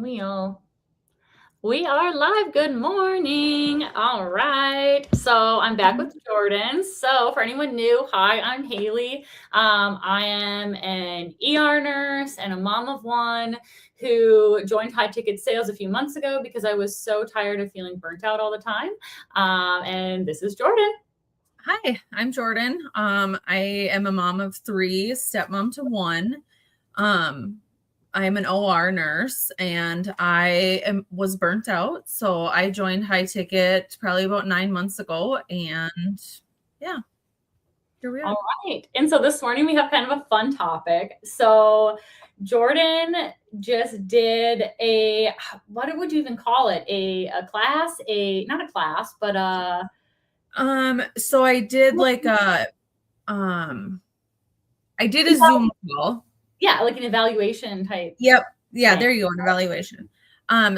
We are live. Good morning. All right. So I'm back with Jordan. So for anyone new, hi, I'm Haley. I am an ER nurse and a mom of one who joined High Ticket Sales a few months ago because I was so tired of feeling burnt out all the time. And this is Jordan. Hi, I'm Jordan. I am a mom of 3, stepmom to 1. I'm an OR nurse and was burnt out. So I joined High Ticket probably about 9 months ago. And yeah, here we are. All right. And so this morning we have kind of a fun topic. So Jordan just did what would you even call it? A class, not a class, but so I did I did a Zoom call. Yeah, like an evaluation type. Yep. Yeah, thing. There you go, an evaluation.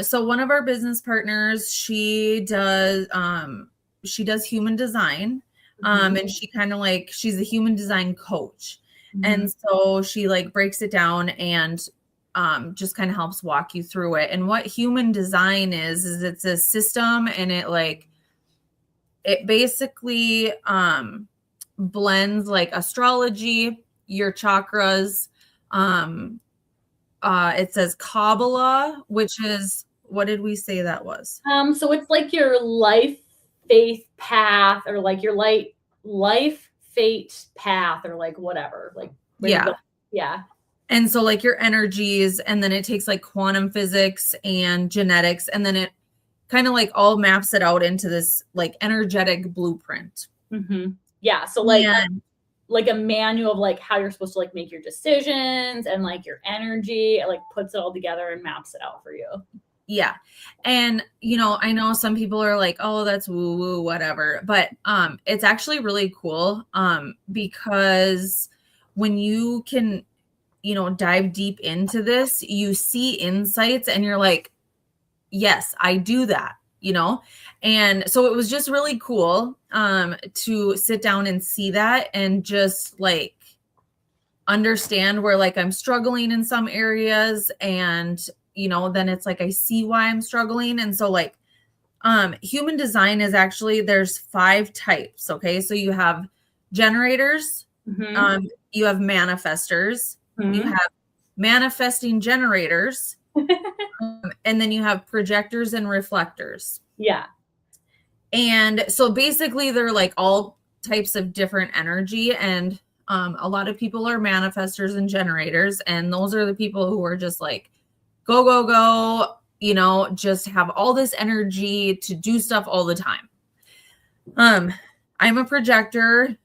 So one of our business partners, she does human design. And she kind of she's a human design coach. And so she breaks it down and just kind of helps walk you through it. And what human design is it's a system, and it basically blends astrology, your chakras. It says Kabbalah, which is, what did we say that was? So it's like your life faith path, or like your life fate path, or whatever. Yeah. And so your energies, and then it takes quantum physics and genetics, and then it kind of all maps it out into this energetic blueprint. Mm-hmm. Yeah. So like a manual of how you're supposed to make your decisions, and your energy, it puts it all together and maps it out for you. Yeah. And I know some people are like, oh, that's woo woo, whatever, but it's actually really cool because when you can dive deep into this, you see insights and you're like, yes, I do that. And so it was just really cool to sit down and see that, and just understand where I'm struggling in some areas, and then it's I see why I'm struggling. And so human design is actually, there's 5 types. Okay, so you have generators, you have manifestors, you have manifesting generators. And then you have projectors and reflectors. Yeah. And so basically they're all types of different energy. And a lot of people are manifestors and generators. And those are the people who are just go, go, go, just have all this energy to do stuff all the time. I'm a projector.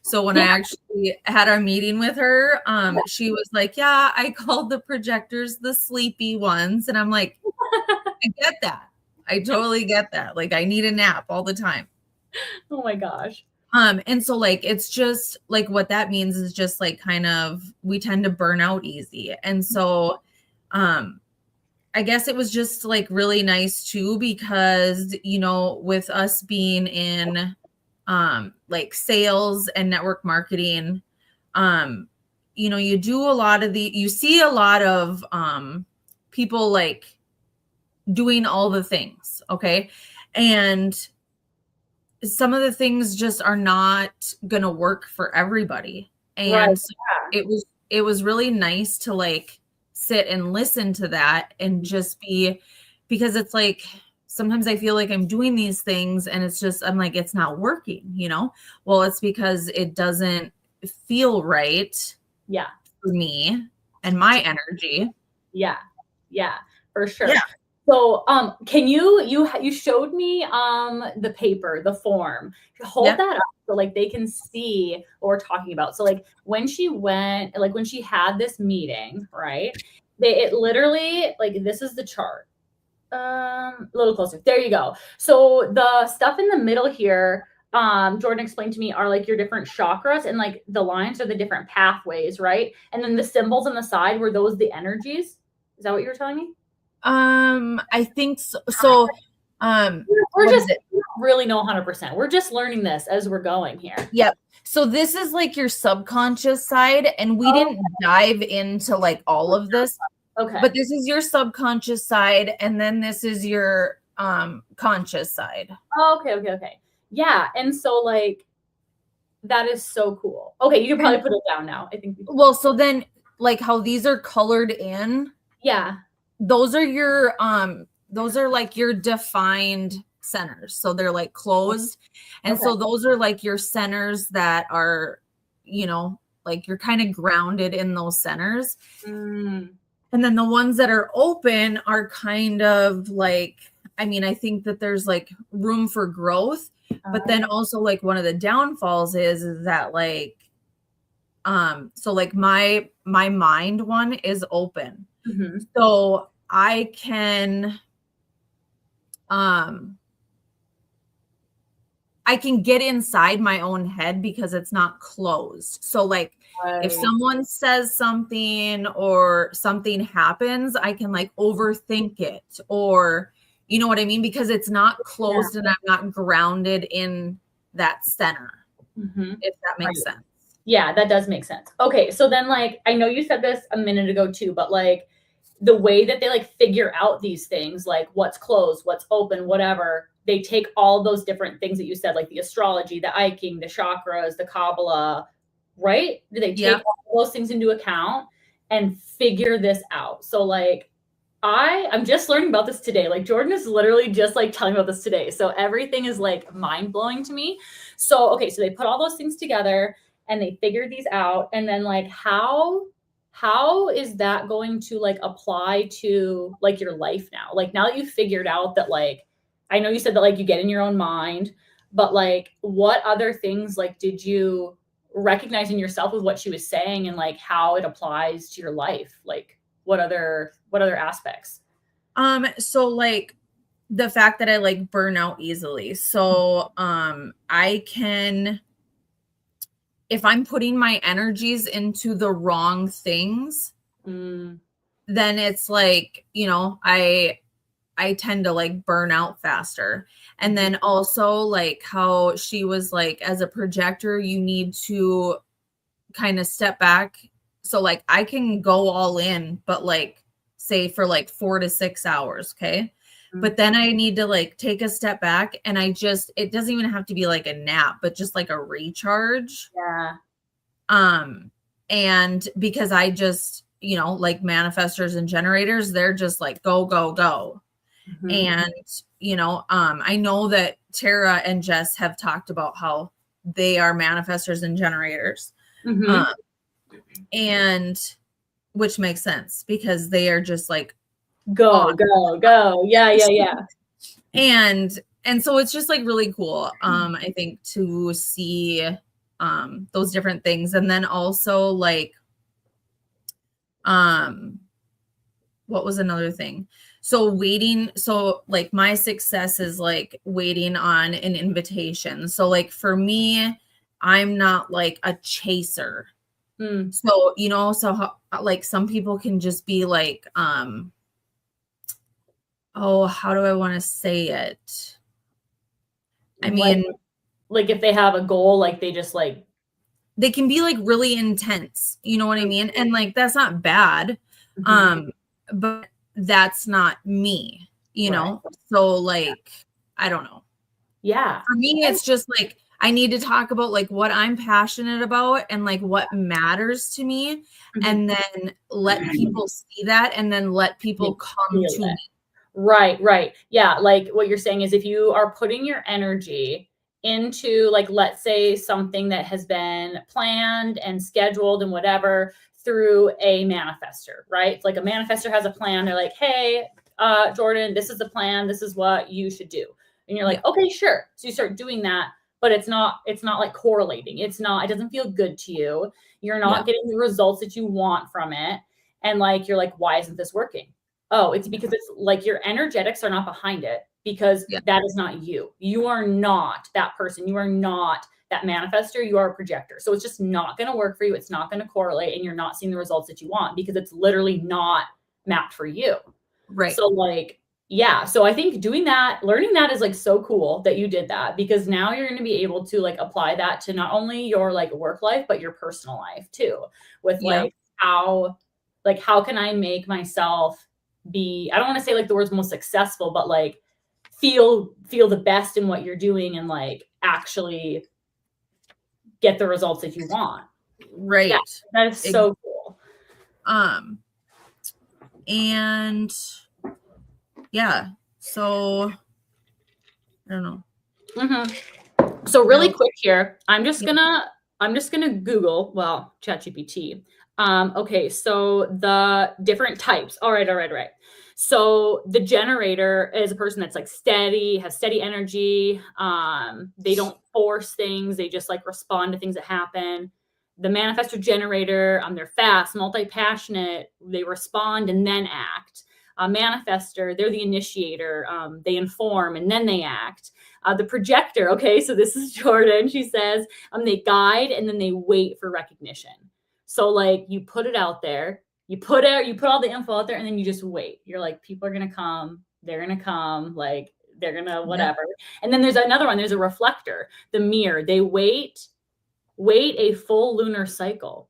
So when I actually had our meeting with her, she was like, yeah, I called the projectors the sleepy ones. And I'm like, I get that. I totally get that. I need a nap all the time. Oh my gosh. And so it's just what that means is just kind of, we tend to burn out easy. And so, I guess it was just really nice too, because, with us being in, sales and network marketing, you do a lot of you see a lot of people doing all the things. Okay. And some of the things just are not going to work for everybody. And right. So it was really nice to sit and listen to that, and just because it's sometimes I feel I'm doing these things and it's just, I'm it's not working, Well, it's because it doesn't feel right. Yeah. For me and my energy. Yeah. Yeah, for sure. Yeah. So, can you showed me the paper, the form. Hold that up so they can see what we're talking about. So when she went, when she had this meeting, right? It literally this is the chart. A little closer. There you go. So the stuff in the middle here, Jordan explained to me, are your different chakras, and the lines are the different pathways, right? And then the symbols on the side, were those the energies? Is that what you were telling me? I think so. So, we don't really know 100%. We're just learning this as we're going here. Yep. So this is your subconscious side, and we didn't dive into all of this. Okay. But this is your subconscious side, and then this is your conscious side. Oh, okay. Yeah. And so like that is so cool. Okay, you can probably put it down now. I think well, so then like how these are colored in, yeah. those are like your defined centers. So they're like closed. And Okay. so those are like your centers that are, you know, like you're kind of grounded in those centers. Mm. And then the ones that are open are kind of like, I mean, I think that there's like room for growth, but then also like one of the downfalls is that like, so like my mind one is open. Mm-hmm. So I can, I can get inside my own head because it's not closed. So like if someone says something or something happens, I can like overthink it, or you know what I mean? Because it's not closed and I'm not grounded in that center. Mm-hmm. If that makes sense. Yeah, that does make sense. Okay, so then like I know you said this a minute ago too, but like the way that they like figure out these things, like what's closed, what's open, whatever, they take all those different things that you said, like the astrology, the I Ching, the chakras, the Kabbalah, right? Do they take all those things into account and figure this out? So like I'm just learning about this today. Like Jordan is literally just like telling me about this today. So everything is like mind blowing to me. So, okay, so they put all those things together and they figured these out. And then like, how is that going to like apply to like your life now? Like now that you've figured out that, like, I know you said that like you get in your own mind, but like what other things like did you recognize in yourself with what she was saying and like how it applies to your life? Like what other aspects? So like the fact that I like burn out easily. So I can, if I'm putting my energies into the wrong things, then it's like, you know, I tend to like burn out faster. And then also like how she was like, as a projector, you need to kind of step back. So like I can go all in, but like say for like 4 to 6 hours. Okay. But then I need to like take a step back, and it doesn't even have to be like a nap, but just like a recharge. Yeah. And because I just, you know, like manifestors and generators, they're just like go, go, go. Mm-hmm. And, you know, I know that Tara and Jess have talked about how they are manifestors and generators. Mm-hmm. And which makes sense because they are just like go. Yeah. And so it's just like really cool. I think to see those different things. And then also like what was another thing? So waiting, so like my success is like waiting on an invitation. So like for me, I'm not like a chaser. So, you know, so how, like some people can just be like, how do I want to say it? I mean, like if they have a goal, like they just like, they can be like really intense, you know what I mean? And like, that's not bad. But that's not me, you know? So like, I don't know. Yeah. For me, it's just like, I need to talk about like what I'm passionate about and like what matters to me, and then let people see that, and then let people come to me. Right. Yeah. Like what you're saying is if you are putting your energy into like, let's say something that has been planned and scheduled and whatever through a manifestor, right? It's like a manifestor has a plan. They're like, hey, Jordan, this is the plan. This is what you should do. And you're like, okay, sure. So you start doing that, but it's not like correlating. It doesn't feel good to you. You're not getting the results that you want from it. And like, you're like, why isn't this working? Oh, it's because it's like your energetics are not behind it, because that is not you. You are not that person. You are not that manifestor. You are a projector. So it's just not going to work for you. It's not going to correlate, and you're not seeing the results that you want because it's literally not mapped for you. Right. So like, yeah. So I think doing that, learning that is like so cool that you did that, because now you're going to be able to like apply that to not only your like work life, but your personal life too, with like how Like, how can I make myself be, I don't want to say like the words most successful, but like feel the best in what you're doing and like actually get the results that you want. Right. Yeah, that is so cool. And yeah, so I don't know. Mm-hmm. So really quick here, I'm just gonna Google, well, ChatGPT. Okay, so the different types. All right. So the generator is a person that's like steady, has steady energy. They don't force things. They just like respond to things that happen. The manifestor generator, they're fast, multi-passionate. They respond and then act. Manifestor, they're the initiator. They inform and then they act. The projector, okay, so this is Jordan. She says they guide and then they wait for recognition. So like you put it out there, you put all the info out there, and then you just wait. You're like, people are gonna come, they're gonna come, like they're gonna whatever. Yeah. And then there's another one. There's a reflector, the mirror. They wait a full lunar cycle.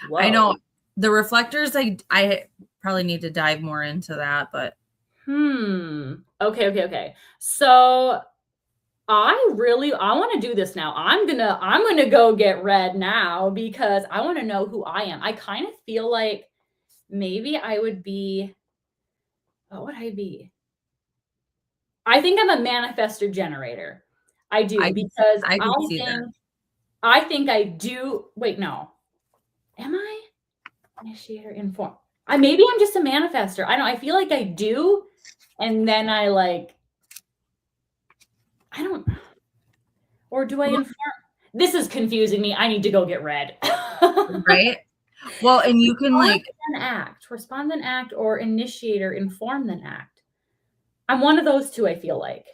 Whoa. I know the reflectors. I probably need to dive more into that, but. Okay. So I want to do this now. I'm gonna go get read now because I want to know who I am. I kind of feel like maybe I would be, what would I be? I think I'm a manifestor generator. I do because I think I do. Wait, no. Am I? Initiator, inform. Maybe I'm just a manifestor. I feel like I do. And then I don't, or do I inform? This is confusing me. I need to go get read. Right. Well, and you can respond then act, or initiator, inform then act. I'm one of those two, I feel like.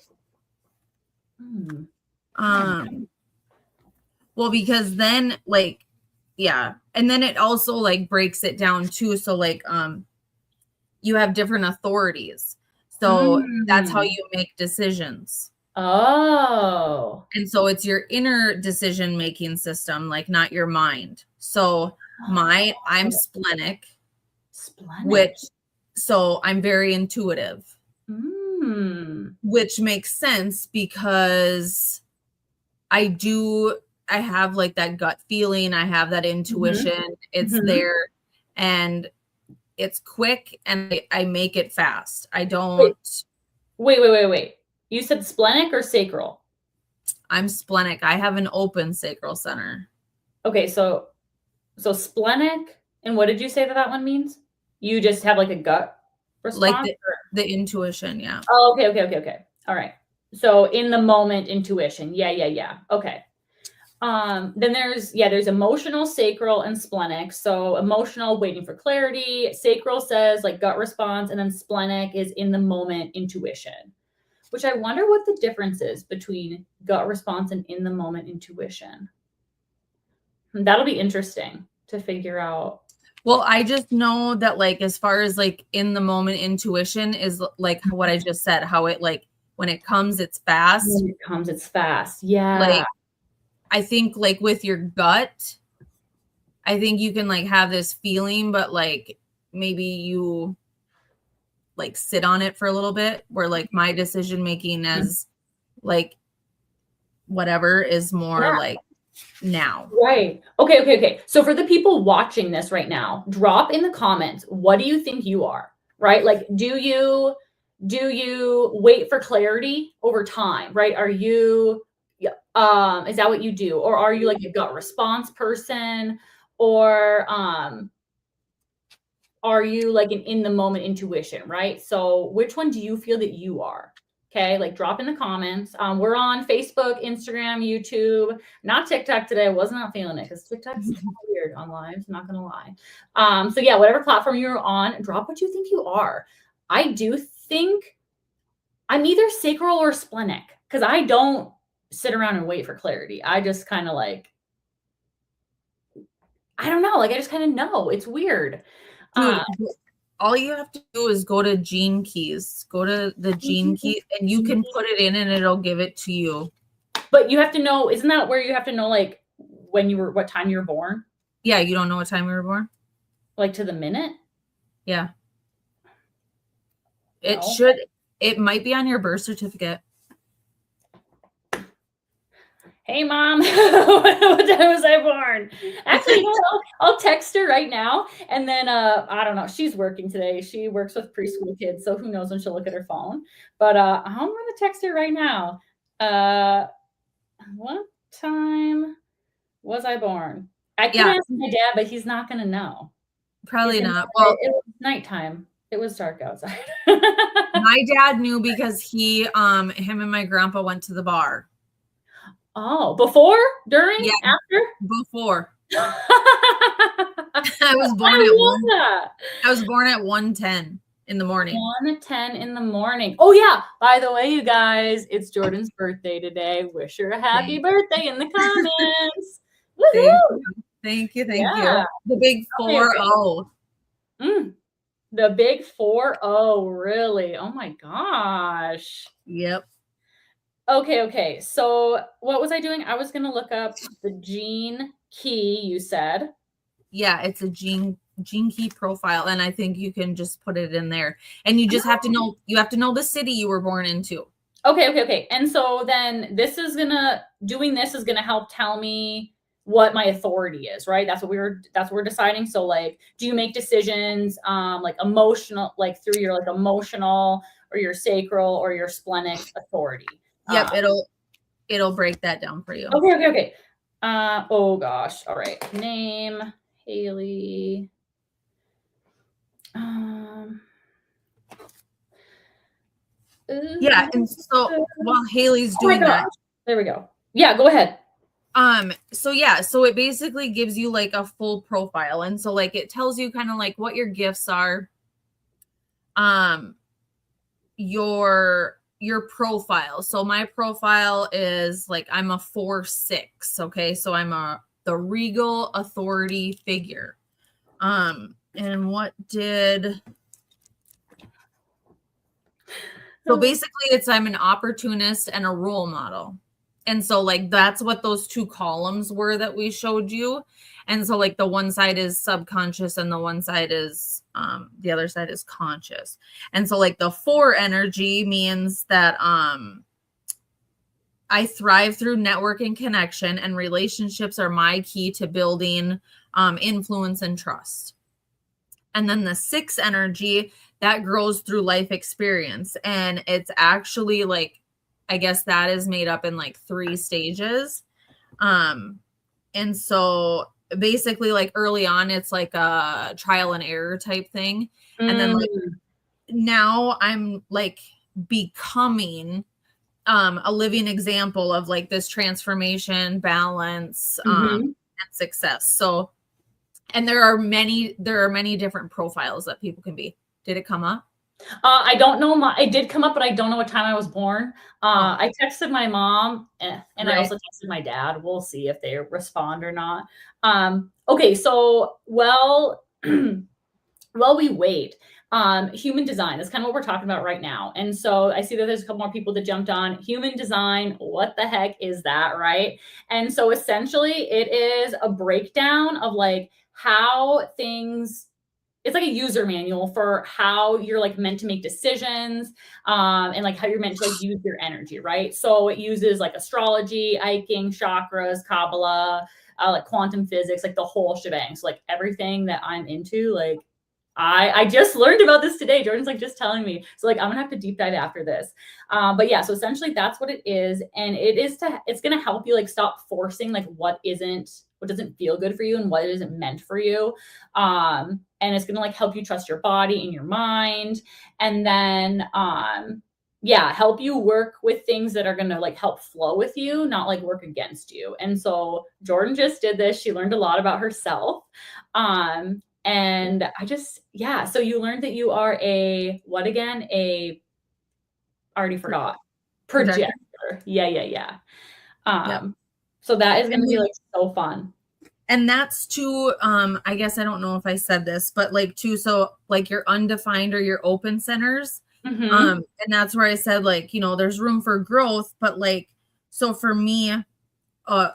Well, because then yeah. And then it also like breaks it down too. So like, you have different authorities. So that's how you make decisions. Oh. And so it's your inner decision-making system, like not your mind. So I'm splenic. So I'm very intuitive. Which makes sense because I have like that gut feeling. I have that intuition. It's there and it's quick and I make it fast. I don't. Wait. You said splenic or sacral? I'm splenic. I have an open sacral center. Okay, so splenic, and what did you say that one means? You just have like a gut response? Like the intuition, yeah. Oh, okay. All right. So in the moment intuition. Yeah. Okay. Then there's emotional, sacral, and splenic. So emotional, waiting for clarity. Sacral says like gut response, and then splenic is in the moment intuition. Which I wonder what the difference is between gut response and in the moment intuition. That'll be interesting to figure out. Well, I just know that like as far as like in the moment intuition is like what I just said, how it like when it comes, it's fast. When it comes, it's fast. Yeah. Like I think like with your gut, I think you can like have this feeling, but like maybe you like sit on it for a little bit, where like my decision making as like whatever is more like now. Right. Okay. So for the people watching this right now, drop in the comments, what do you think you are? Right? Like, do you wait for clarity over time? Right? Are you is that what you do? Or are you like a gut response person? Or are you like an in the moment intuition, right? So which one do you feel that you are? Okay, like drop in the comments. We're on Facebook, Instagram, YouTube, not TikTok today. I was not feeling it because TikTok's kind of weird on lives, I'm not gonna lie. So yeah, whatever platform you're on, drop what you think you are. I do think I'm either sacral or splenic because I don't sit around and wait for clarity. I just kind of like, I don't know, like I just kind of know. It's weird. Dude, all you have to do is go to Gene Keys. Go to the Gene Keys and you can put it in and it'll give it to you. But you have to know, isn't that where you have to know like what time you were born? Yeah, you don't know what time you were born? Like to the minute? Yeah. No. It might be on your birth certificate. Hey mom, what time was I born? Actually, you know what? I'll text her right now, and then I don't know. She's working today. She works with preschool kids, so who knows when she'll look at her phone. But I'm gonna text her right now. What time was I born? I could ask my dad, but he's not gonna know. Probably not. Well, it was nighttime. It was dark outside. My dad knew because him and my grandpa went to the bar. Oh, before, during, after? Before. I was born at 1:10 in the morning. 1:10 in the morning. Oh yeah. By the way, you guys, it's Jordan's birthday today. Wish her a happy birthday in the comments. Woohoo! Thank you. The big 4-0. The big 4-0, really? Oh my gosh. Yep. Okay. So what was I doing? I was gonna look up the gene key, you said. Yeah, it's a gene key profile, and I think you can just put it in there. And you just have to know the city you were born into. Okay. And so then doing this is gonna help tell me what my authority is, right? That's what we're deciding. So like, do you make decisions like emotional, like through your like emotional or your sacral or your splenic authority? Yep, it'll break that down for you. Okay. Oh gosh. All right. Name Haley. Yeah, and so while Haley's doing that, there we go. Yeah, go ahead. So it basically gives you like a full profile, and so like it tells you kind of like what your gifts are, your profile. So my profile is like I'm a 4/6. Okay, so I'm the regal authority figure. And what did so basically I'm an opportunist and a role model. And so like that's what those two columns were that we showed you. And so like the one side is subconscious and the one side is the other side is conscious. And so like the 4 energy means that I thrive through network and connection, and relationships are my key to building influence and trust. And then the 6 energy, that grows through life experience. And it's actually like, I guess that is made up in like 3 stages. And so basically like early on, it's like a trial and error type thing. And then like now I'm like becoming a living example of like this transformation, balance, and success. So, and there are many different profiles that people can be. Did it come up? I don't know. It did come up, but I don't know what time I was born. I texted my mom and I also texted my dad. We'll see if they respond or not. Okay, so while we wait, human design is kind of what we're talking about right now. And so I see that there's a couple more people that jumped on. Human design, what the heck is that, right? And so essentially it is a breakdown of like how things, it's like a user manual for how you're like meant to make decisions, and like how you're meant to like use your energy, right? So it uses like astrology, I Ching, chakras, Kabbalah, like quantum physics, like the whole shebang. So like everything that I'm into, like I just learned about this today. Jordan's like just telling me. So like I'm gonna have to deep dive after this. But yeah, so essentially that's what it is. And it's gonna help you like stop forcing like what doesn't feel good for you and what isn't meant for you. And it's going to like help you trust your body and your mind. And then, help you work with things that are going to like help flow with you, not like work against you. And so Jordan just did this. She learned a lot about herself. And I just, so you learned that you are what again? Already forgot. Projector. Yeah. So that is going to be like so fun. And that's too, I guess, I don't know if I said this, but like too, so like your undefined or your open centers. And that's where I said like, you know, there's room for growth, but like, so for me,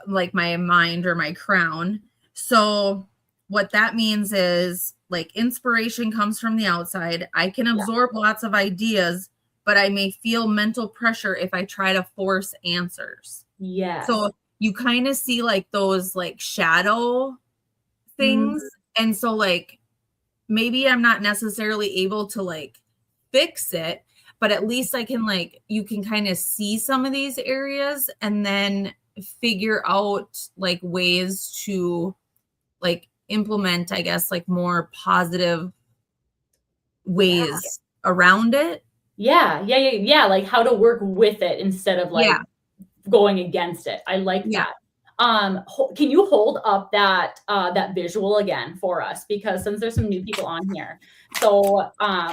like my mind or my crown. So what that means is like inspiration comes from the outside. I can absorb lots of ideas, but I may feel mental pressure if I try to force answers. Yes. So you kind of see like those like shadow things. And so like maybe I'm not necessarily able to like fix it, but at least I can like, you can kind of see some of these areas and then figure out like ways to like implement, I guess, like more positive ways around it. Yeah. Like how to work with it instead of like going against it. I like that. Can you hold up that that visual again for us? Because since there's some new people on here. So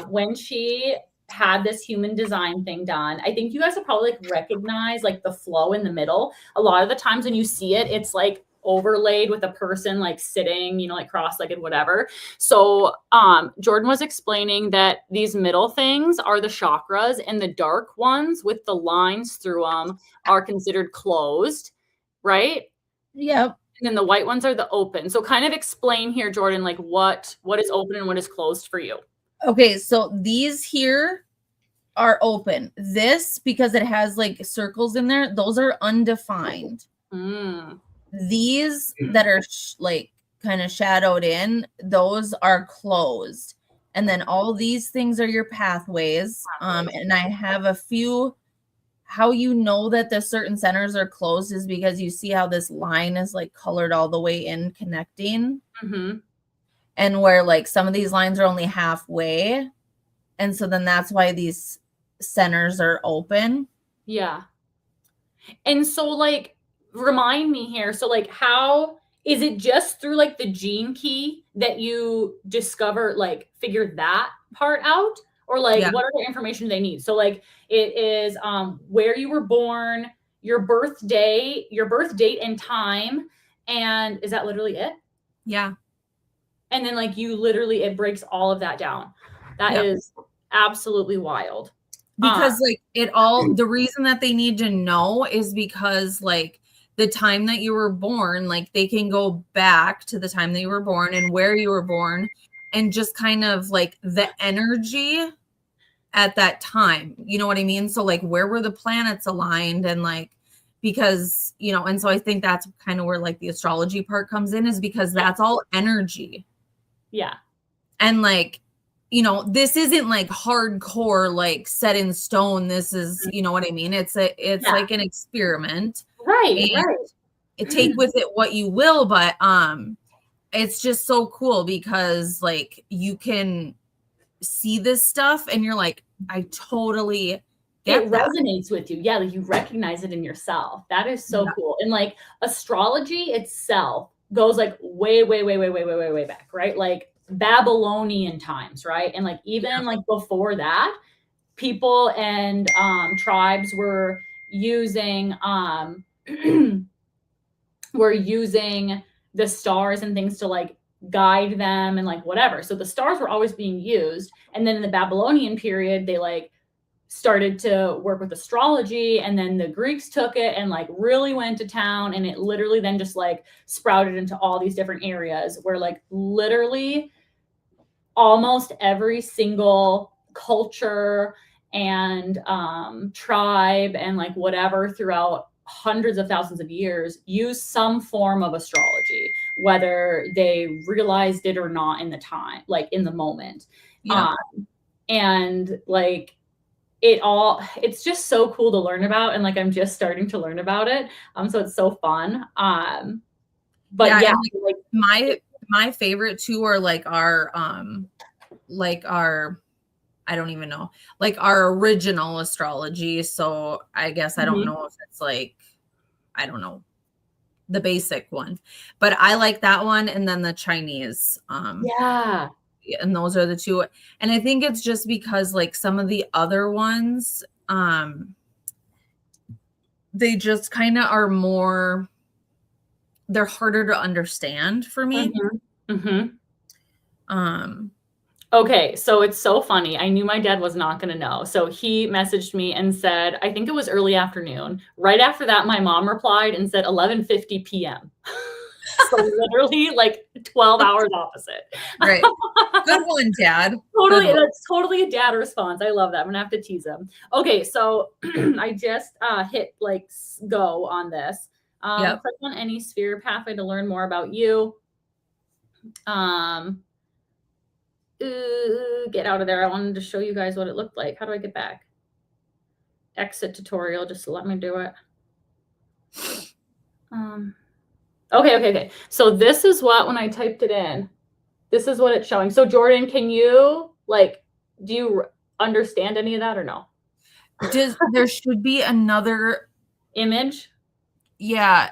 when she had this human design thing done, I think you guys will probably like recognize like the flow in the middle. A lot of the times when you see it, it's like overlaid with a person like sitting, you know, like cross-legged, whatever. So Jordan was explaining that these middle things are the chakras, and the dark ones with the lines through them are considered closed, right? Yep. And then the white ones are the open. So kind of explain here, Jordan, like what is open and what is closed for you. Okay, so these here are open. This, because it has like circles in there, those are undefined. These that are like kind of shadowed in, those are closed. And then all these things are your pathways. And I have a few. How you know that the certain centers are closed is because you see how this line is like colored all the way in connecting. And where like some of these lines are only halfway. And so then that's why these centers are open. Yeah. And so like, remind me here. So like, how is it just through like the gene key that you discover, like figure that part out? Or like, what other information do they need? So like, it is where you were born, your birth date and time. And is that literally it? Yeah. And then like you literally, it breaks all of that down. That is absolutely wild. Because like it all, the reason that they need to know is because like the time that you were born, like they can go back to the time that you were born and where you were born and just kind of like the energy at that time. You know what I mean? So like where were the planets aligned and like, because, you know, and so I think that's kind of where like the astrology part comes in, is because that's all energy. Yeah. And like, you know, this isn't like hardcore, like set in stone. This is, you know what I mean? It's like an experiment. Right. Take with it what you will, but it's just so cool because like you can see this stuff and you're like, I totally get that. Resonates with you. Yeah, like you recognize it in yourself. That is so cool. And like astrology itself goes like way back, right? Like Babylonian times, right? And like even like before that, people and tribes were using the stars and things to like guide them and like whatever. So the stars were always being used. And then in the Babylonian period, they like started to work with astrology, and then the Greeks took it and like really went to town, and it literally then just like sprouted into all these different areas where like literally almost every single culture and tribe and like whatever throughout hundreds of thousands of years use some form of astrology, whether they realized it or not in the time, like in the moment. And like it's just so cool to learn about, and like I'm just starting to learn about it, so it's so fun. But like my favorite two are like our I don't even know, like our original astrology. So I guess I don't know if it's like, I don't know, the basic one, but I like that one. And then the Chinese. And those are the two. And I think it's just because like some of the other ones, they just kind of are more, they're harder to understand for me. Okay, so it's so funny. I knew my dad was not going to know. So he messaged me and said, I think it was early afternoon. Right after that, my mom replied and said 11:50 p.m. So literally like 12 hours opposite. Right. Good one, Dad. Totally. Good one. That's totally a dad response. I love that. I'm gonna have to tease him. Okay, so I just hit like go on this. Yep. Click on any sphere pathway to learn more about you. Get out of there. I wanted to show you guys what it looked like. How do I get back? Exit tutorial. Just let me do it. Okay. So this is what, when I typed it in, this is what it's showing. So Jordan, can you do you understand any of that or no? There should be another image? Yeah.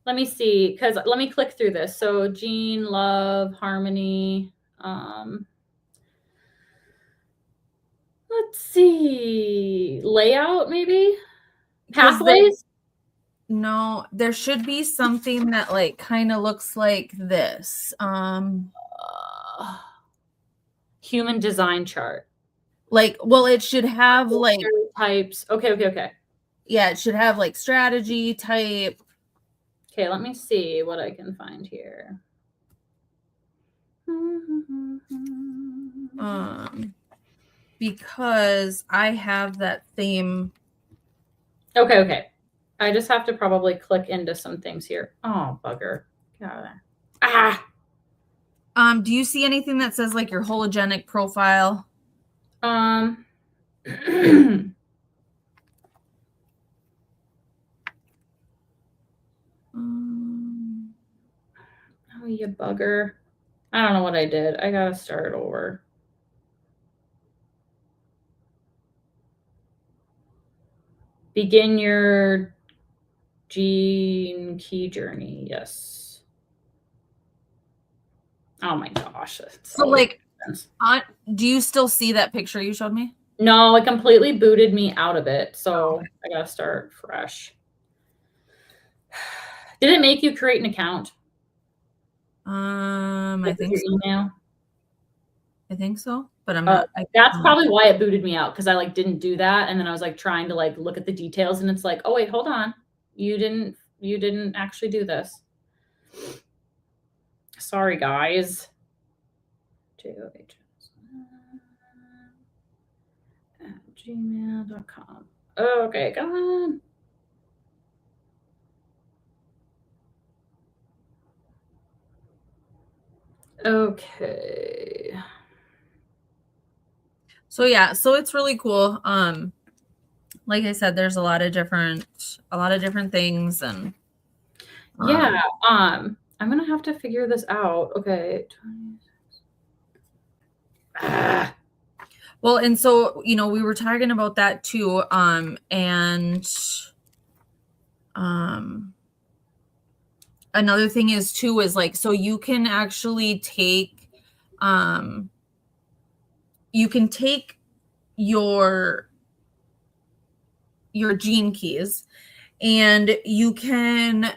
Let me see, because let me click through this. So Gene, love, harmony. Let's see. Layout, maybe? Pathways? No, there should be something that like kind of looks like this. Human design chart. Like, well, it should have like types. Okay. Yeah, it should have like strategy type. Okay, let me see what I can find here. Because I have that theme. Okay. I just have to probably click into some things here. Oh, bugger. Get out of there. Do you see anything that says like your hologenic profile? Oh, you bugger. I don't know what I did. I gotta start over. Begin your gene key journey. Yes. Oh my gosh. So like, do you still see that picture you showed me? No, it completely booted me out of it. So I gotta start fresh. Did it make you create an account? I think so. Email. I think so, but I'm not. That's probably why it booted me out, because I like didn't do that, and then I was like trying to like look at the details, and it's like, oh wait, hold on, you didn't actually do this. Sorry, guys. JOH@gmail.com. Okay, come on. Okay. So yeah, so it's really cool. Like I said, there's a lot of different things, and yeah. I'm gonna have to figure this out. Okay. Well, and so we were talking about that too. Another thing is like, so you can actually take your gene keys, and you can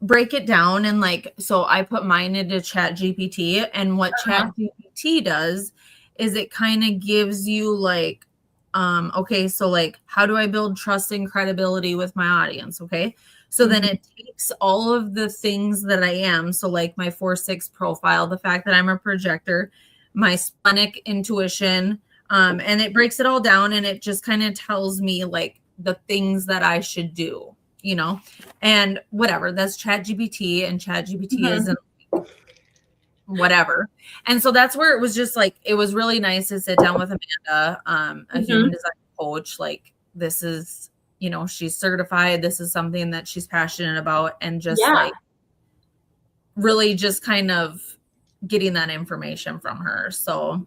break it down, and like, so I put mine into ChatGPT, and what ChatGPT does is it kind of gives you like, okay, so like, how do I build trust and credibility with my audience? Okay. So then it takes all of the things that I am. So like my 4/6 profile, the fact that I'm a projector, my splenic intuition, and it breaks it all down, and it just kind of tells me like the things that I should do, and whatever. That's ChatGPT, and ChatGPT isn't whatever. And so that's where it was just like, it was really nice to sit down with Amanda, a human design coach. Like, this is, she's certified. This is something that she's passionate about, and just like really just kind of getting that information from her. So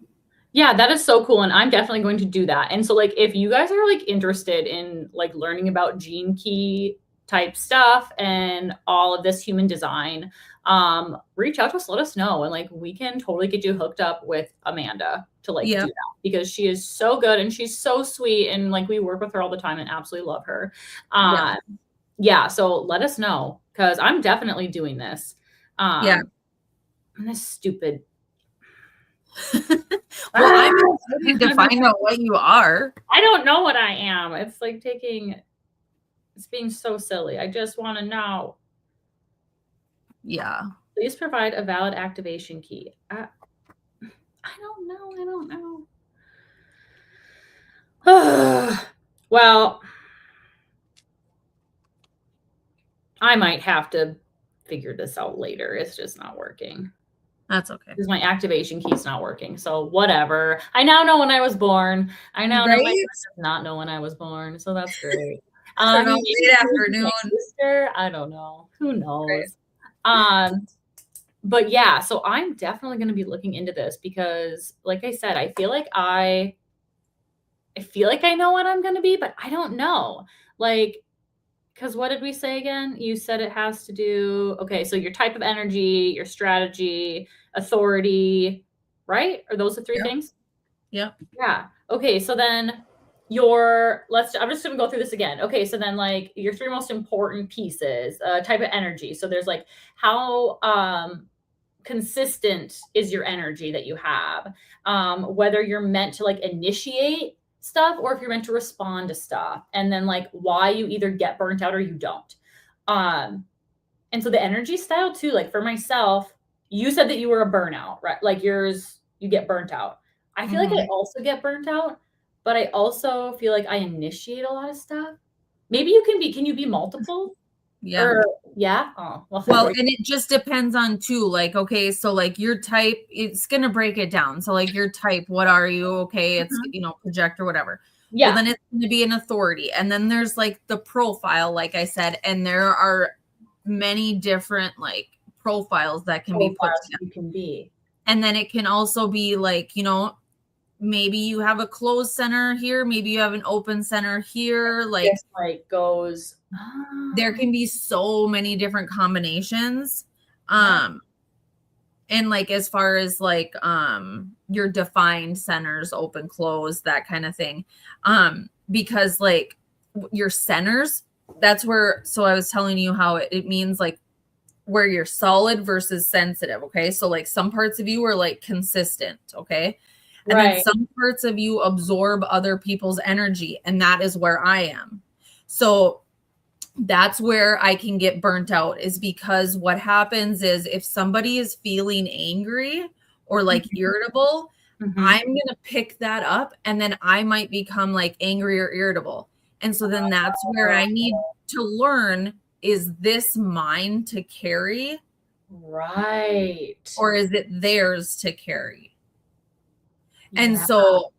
yeah, that is so cool. And I'm definitely going to do that. And so like, if you guys are like interested in like learning about gene key type stuff and all of this human design, reach out to us, let us know. And like, we can totally get you hooked up with Amanda to like do that, because she is so good and she's so sweet. And like, we work with her all the time and absolutely love her. So let us know, because I'm definitely doing this. And this stupid. Well, I'm excited to find out what you are. I don't know what I am. It's like taking It's being so silly. I just want to know. Yeah. Please provide a valid activation key. I don't know. I don't know. Well, I might have to figure this out later. It's just not working. That's okay. Because my activation key's not working. So whatever. I now know when I was born. I now know my friend does not know when I was born. So that's great. Late afternoon. Sister, I don't know. Who knows? Right. But yeah, so I'm definitely going to be looking into this because, like I said, I feel like I know what I'm going to be, but I don't know. Like, because what did we say again? You said it has to do, okay, so your type of energy, your strategy, authority, right? Are those the three things? Yep. Yeah. Okay, so then I'm just going to go through this again. Okay, so then like your three most important pieces, type of energy. So there's like how consistent is your energy that you have, whether you're meant to like initiate stuff or if you're meant to respond to stuff, and then like why you either get burnt out or you don't. And so the energy style too, like for myself, you said that you were a burnout, right? Like yours, you get burnt out. I feel like I also get burnt out, but I also feel like I initiate a lot of stuff. Maybe can you be multiple? Yeah. Or, yeah. Oh, well, and it just depends on too, like, okay, so like your type, it's going to break it down. So like your type, what are you? Okay. It's, project or whatever. Yeah. Well, then it's going to be an authority. And then there's like the profile, like I said, and there are many different like profiles that can be put together. You can be. And then it can also be like, maybe you have a closed center here, maybe you have an open center here. Like, goes. There can be so many different combinations. And like as far as like your defined centers, open, closed, that kind of thing. Because like your centers, that's where, so I was telling you how it means like where you're solid versus sensitive. Okay. So like some parts of you are like consistent. Okay. And then some parts of you absorb other people's energy. And that is where I am. So that's where I can get burnt out, is because what happens is if somebody is feeling angry or like irritable, I'm going to pick that up and then I might become like angry or irritable. And so then that's where I need to learn, is this mine to carry? Right. Or is it theirs to carry? And so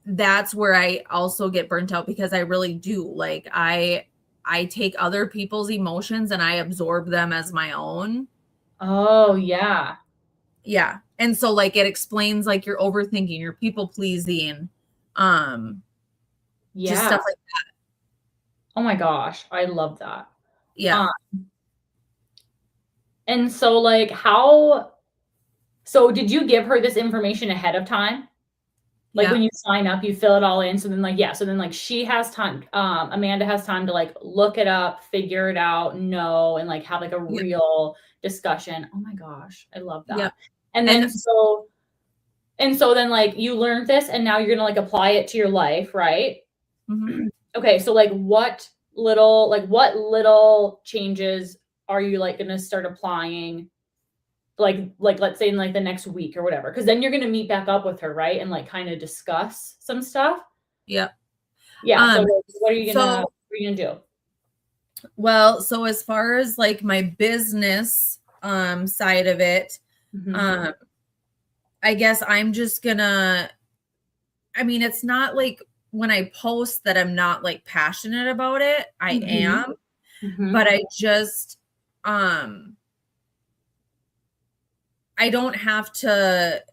that's where I also get burnt out, because I really do. Like I take other people's emotions and I absorb them as my own. Oh, yeah. Yeah. And so like it explains like you're overthinking, you're people pleasing, just stuff like that. Oh my gosh, I love that. Yeah. And so like so did you give her this information ahead of time? Like when you sign up, you fill it all in. So then like, so then like she has time, Amanda has time to like look it up, figure it out, know, and like have like a real discussion. Oh my gosh, I love that. Yep. And then so then like you learned this and now you're going to like apply it to your life, right? Okay. So like what little changes are you like going to start applying? Like let's say in like the next week or whatever, because then you're going to meet back up with her, right, and like kind of discuss some stuff. Yeah. So what are you gonna do? Well, so as far as like my business side of it, I guess I'm just gonna, I mean, it's not like when I post that I'm not like passionate about it. I am, but I just I don't have to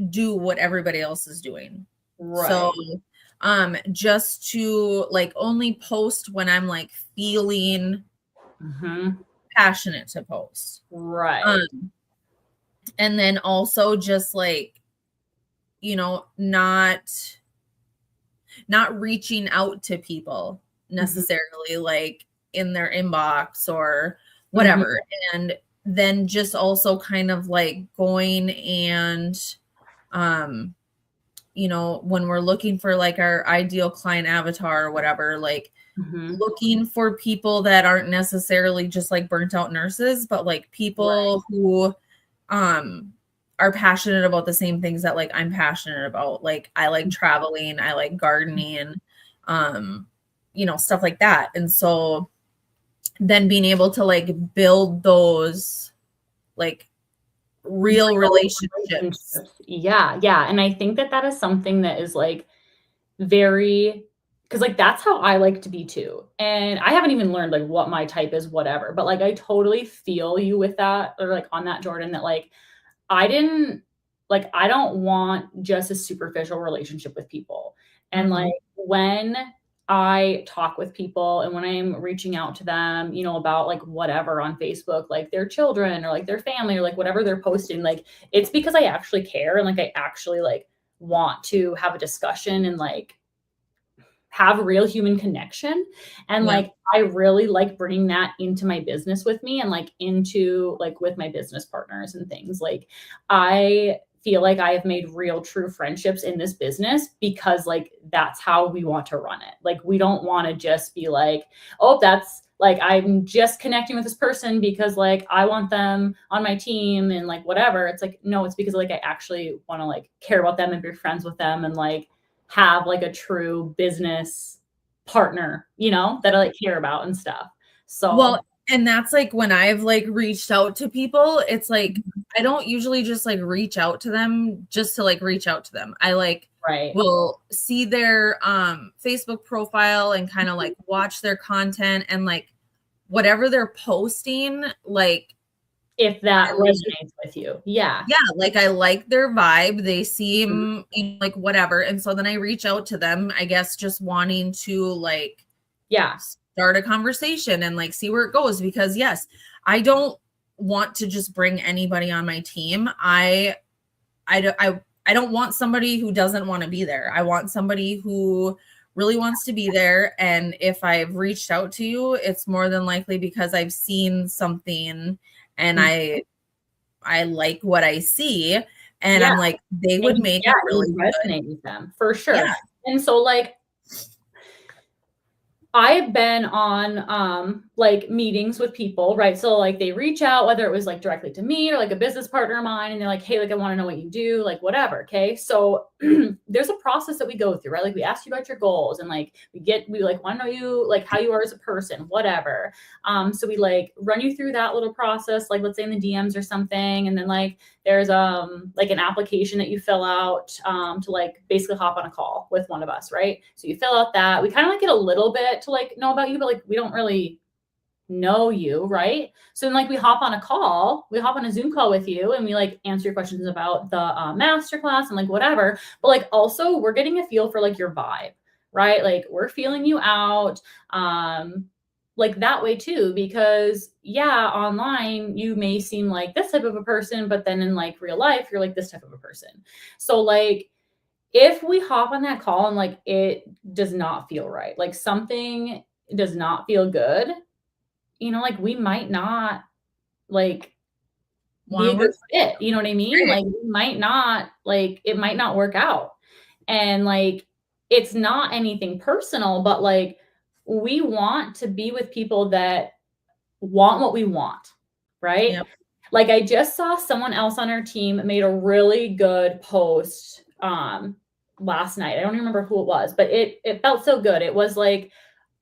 do what everybody else is doing. Right. So just to like only post when I'm like feeling passionate to post. Right. And then also just like, not reaching out to people necessarily like in their inbox or whatever. And then just also kind of like going and when we're looking for like our ideal client avatar or whatever, like looking for people that aren't necessarily just like burnt out nurses, but like people who are passionate about the same things that like I'm passionate about. Like I like traveling, I like gardening, stuff like that. And so then being able to like build those like real relationships. Yeah. And I think that is something that is like very, because like that's how I like to be too. And I haven't even learned like what my type is, whatever, but like I totally feel you with that, or like on that, Jordan, that like I don't want just a superficial relationship with people. And like when I talk with people and when I'm reaching out to them, about like whatever on Facebook, like their children or like their family or like whatever they're posting, like it's because I actually care and like I actually like want to have a discussion and like have real human connection. And like I really like bringing that into my business with me and like into like with my business partners and things. Like I feel like I have made real true friendships in this business because like that's how we want to run it. Like we don't want to just be like, oh, that's like I'm just connecting with this person because like I want them on my team and like whatever. It's like, no, it's because like I actually want to like care about them and be friends with them and like have like a true business partner, that I like care about and stuff. So well, and that's like when I've like reached out to people, it's like I don't usually just like reach out to them just to like reach out to them. I like will see their Facebook profile and kind of like watch their content and like whatever they're posting, like if that resonates with you. Yeah. Like I like their vibe. They seem like whatever. And so then I reach out to them, I guess, just wanting to like, start a conversation and like see where it goes. Because yes, I don't want to just bring anybody on my team. I don't want somebody who doesn't want to be there. I want somebody who really wants to be there. And if I've reached out to you, it's more than likely because I've seen something and I like what I see, and I'm like, they would make it really resonate with them for sure. Yeah. And so like I've been on like meetings with people, right? So like they reach out, whether it was like directly to me or like a business partner of mine, and they're like, hey, like I want to know what you do, like whatever. Okay. So there's a process that we go through, right? Like we ask you about your goals and like we like want to know you, like how you are as a person, whatever. So we like run you through that little process, like let's say in the DMs or something. And then like there's like an application that you fill out to like basically hop on a call with one of us, right? So you fill out that. We kind of like get a little bit to like know about you, but like we don't really know you, right? So then like we hop on a Zoom call with you and we like answer your questions about the masterclass and like whatever. But like also we're getting a feel for like your vibe, right? Like we're feeling you out. Like that way too, because online you may seem like this type of a person, but then in like real life, you're like this type of a person. So like, if we hop on that call and like, it does not feel right, like something does not feel good, like we might not like be a good fit. You know what I mean? Like we might not, like, it might not work out. And like, it's not anything personal, but like, we want to be with people that want what we want, right? Yep. Like I just saw someone else on our team made a really good post last night. I don't remember who it was, but it felt so good. It was like,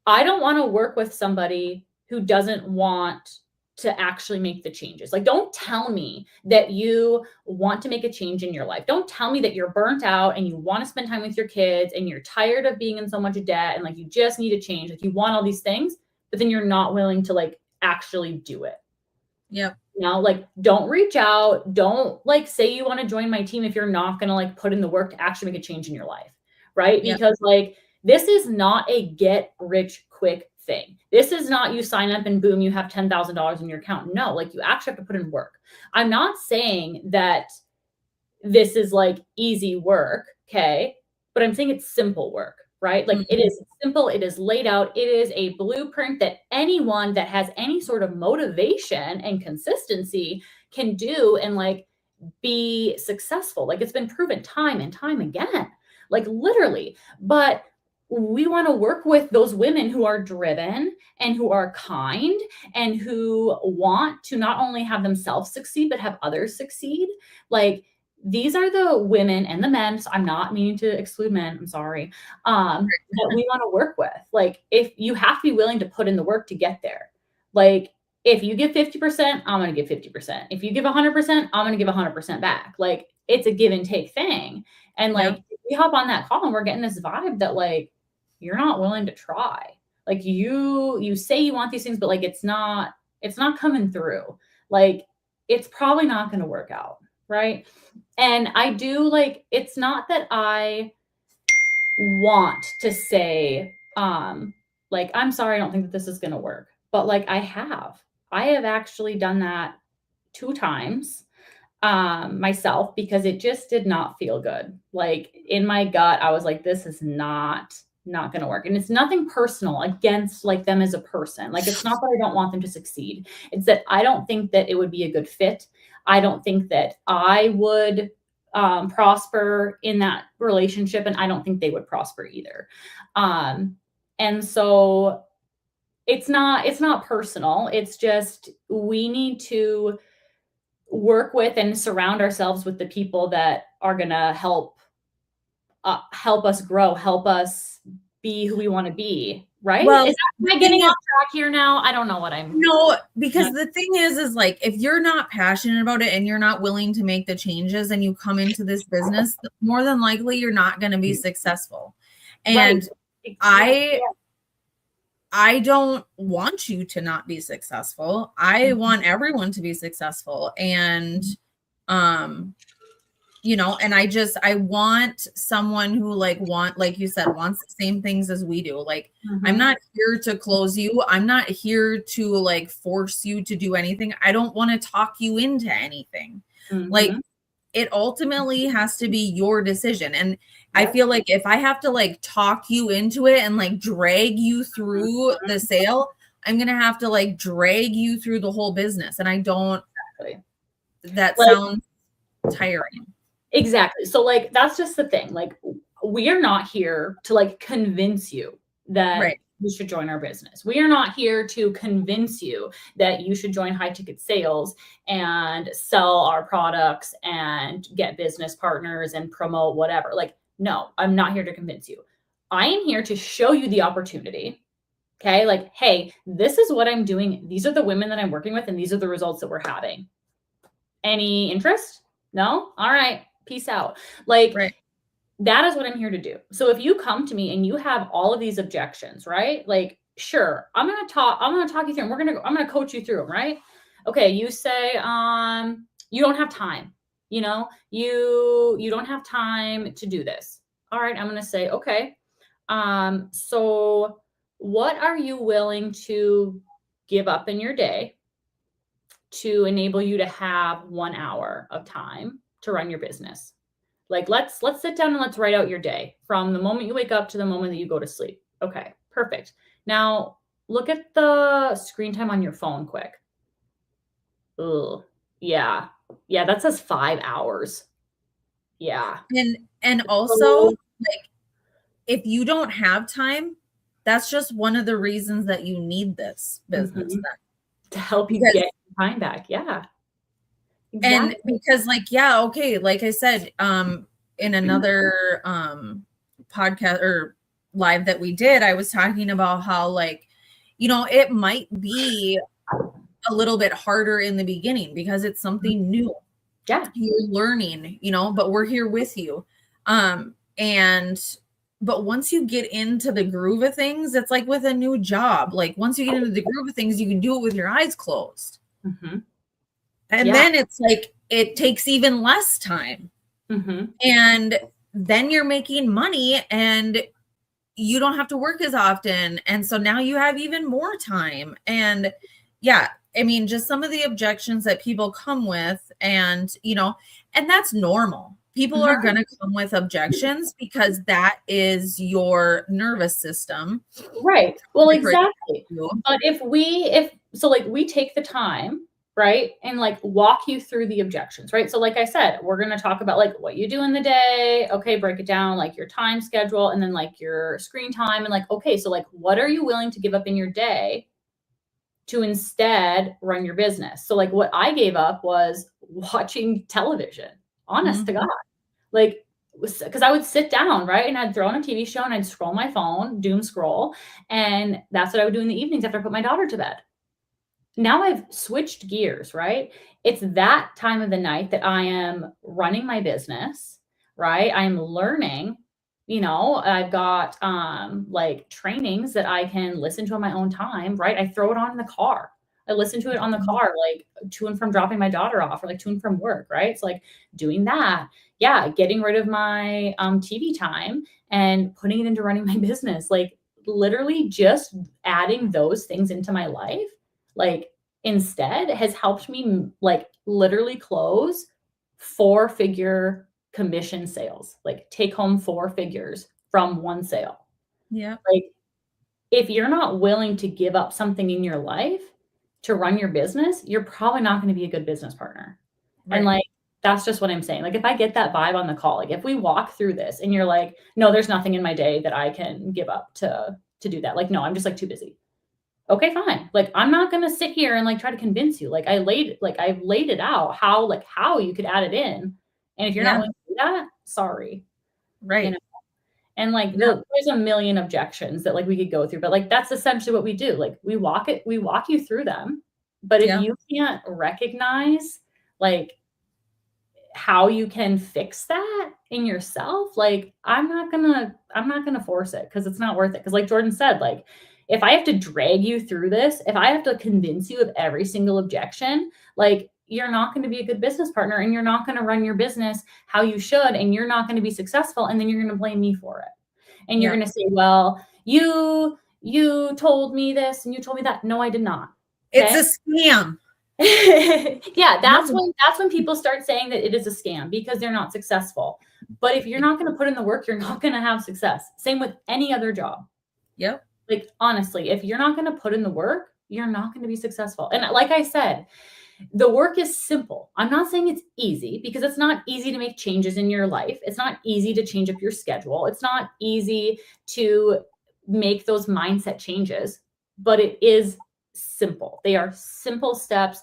I don't want to work with somebody who doesn't want to actually make the changes. Like, don't tell me that you want to make a change in your life. Don't tell me that you're burnt out and you want to spend time with your kids and you're tired of being in so much debt and like you just need to change. Like you want all these things, but then you're not willing to like actually do it. Yep. Like don't reach out. Don't like say you want to join my team if you're not going to like put in the work to actually make a change in your life. Right. Yep. Because like this is not a get rich quick thing. This is not you sign up and boom, you have $10,000 in your account. No, like you actually have to put in work. I'm not saying that this is like easy work. Okay. But I'm saying it's simple work, right? Like it is simple. It is laid out. It is a blueprint that anyone that has any sort of motivation and consistency can do and like be successful. Like it's been proven time and time again. like literally. But we want to work with those women who are driven and who are kind and who want to not only have themselves succeed, but have others succeed. Like, these are the women and the men. So I'm not meaning to exclude men. I'm sorry. That we want to work with. Like, if you have to be willing to put in the work to get there. Like, if you give 50%, I'm going to give 50%. If you give 100%, I'm going to give 100% back. Like, it's a give and take thing. And like, we hop on that call and we're getting this vibe that like, you're not willing to try. Like, you say you want these things, but like, it's not coming through. Like, it's probably not going to work out. Right. And I do, like, it's not that I want to say, like, I'm sorry, I don't think that this is going to work, but like, I have actually done that 2 times myself, because it just did not feel good. Like, in my gut, I was like, this is not going to work. And it's nothing personal against like them as a person. Like, it's not that I don't want them to succeed. It's that I don't think that it would be a good fit. I don't think that I would prosper in that relationship, and I don't think they would prosper either. And so it's not personal. It's just, we need to work with and surround ourselves with the people that are going to help us grow, help us be who we want to be. Right? Well, am I getting off track here now? I don't know what I'm. No, because the thing is like, if you're not passionate about it and you're not willing to make the changes and you come into this business, more than likely you're not going to be successful. And right. I don't want you to not be successful. I want everyone to be successful. And, you know, and I want someone who like you said, wants the same things as we do. Like, I'm not here to close you. I'm not here to like force you to do anything. I don't want to talk you into anything. Like, it ultimately has to be your decision. And I feel like if I have to like talk you into it and like drag you through the sale, I'm going to have to like drag you through the whole business. And I don't, that sounds tiring. Exactly. So like, that's just the thing. Like, we are not here to like convince you that you should join our business. We are not here to convince you that you should join High Ticket Sales and sell our products and get business partners and promote whatever. Like, no, I'm not here to convince you. I am here to show you the opportunity. Okay. Like, hey, this is what I'm doing. These are the women that I'm working with, and these are the results that we're having. Any interest? No? All right. Peace out. Like, that is what I'm here to do. So if you come to me and you have all of these objections, right? Like, sure, I'm going to talk you through them. I'm going to coach you through them, right? Okay. You say, you don't have time, you know, you don't have time to do this. All right. I'm going to say, okay. So what are you willing to give up in your day to enable you to have 1 hour of time to run your business? Like, let's sit down and let's write out your day from the moment you wake up to the moment that you go to sleep. Okay, perfect. Now look at the screen time on your phone quick. Ugh. Yeah. That says 5 hours. Yeah. And also, like, if you don't have time, that's just one of the reasons that you need this business to help you get your time back. Yeah. Exactly. And because like, yeah, okay. Like I said, in another podcast or live that we did, I was talking about how, like, you know, it might be a little bit harder in the beginning because it's something new. Yeah. You're learning, you know, but we're here with you. But once you get into the groove of things, it's like with a new job. Like, once you get into the groove of things, you can do it with your eyes closed. And then it's like, it takes even less time. And then you're making money and you don't have to work as often. And so now you have even more time. And yeah, I mean, just some of the objections that people come with, and, you know, and that's normal. People are going to come with objections because that is your nervous system. Right. Well, exactly. But if we take the time right? And like walk you through the objections, right? So like I said, we're going to talk about like what you do in the day. Okay, break it down, like your time schedule and then like your screen time and like, okay, so like what are you willing to give up in your day to instead run your business? So like what I gave up was watching television, honest to God. Like, because I would sit down, right? And I'd throw on a TV show and I'd scroll my phone, doom scroll. And that's what I would do in the evenings after I put my daughter to bed. Now I've switched gears, right? It's that time of the night that I am running my business, right? I'm learning, I've got like trainings that I can listen to on my own time, right? I throw it on in the car. I listen to it on the car, like to and from dropping my daughter off or like to and from work, right? It's like doing that. Yeah, getting rid of my TV time and putting it into running my business. Like literally just adding those things into my life, like instead has helped me like literally close 4-figure commission sales, like take home 4 figures from one sale. Yeah. Like if you're not willing to give up something in your life to run your business, you're probably not going to be a good business partner. Right. And like, that's just what I'm saying. Like if I get that vibe on the call, like if we walk through this and you're like, no, there's nothing in my day that I can give up to do that. Like, no, I'm just like too busy. Okay, fine. Like, I'm not going to sit here and like try to convince you. Like I've laid it out how you could add it in. And if you're not willing to do that, sorry. Right. And like, there's a million objections that like we could go through, but like, that's essentially what we do. Like we walk you through them. But if you can't recognize like how you can fix that in yourself, like I'm not gonna force it because it's not worth it. Because like Jordan said, like if I have to drag you through this, if I have to convince you of every single objection, like you're not going to be a good business partner and you're not going to run your business how you should, and you're not going to be successful. And then you're going to blame me for it. And you're going to say, well, you told me this and you told me that. No, I did not. Okay? It's a scam. Yeah, that's when people start saying that it is a scam because they're not successful. But if you're not going to put in the work, you're not going to have success. Same with any other job. Yep. Like honestly, if you're not going to put in the work, you're not going to be successful. And like I said, the work is simple. I'm not saying it's easy because it's not easy to make changes in your life. It's not easy to change up your schedule. It's not easy to make those mindset changes, but it is simple. They are simple steps,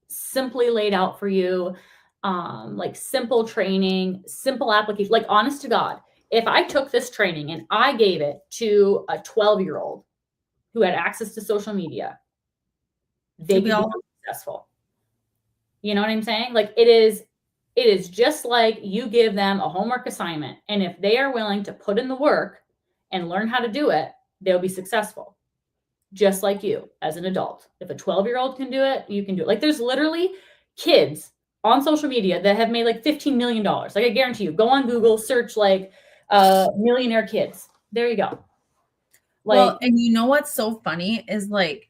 simply laid out for you, like simple training, simple application. Like honest to God, if I took this training and I gave it to a 12-year-old who had access to social media, they could be successful. You know what I'm saying? Like it is just like you give them a homework assignment. And if they are willing to put in the work and learn how to do it, they'll be successful. Just like you as an adult. If a 12-year-old can do it, you can do it. Like there's literally kids on social media that have made like $15 million. Like I guarantee you, go on Google, search like millionaire kids. There you go. Like, well, and you know what's so funny is like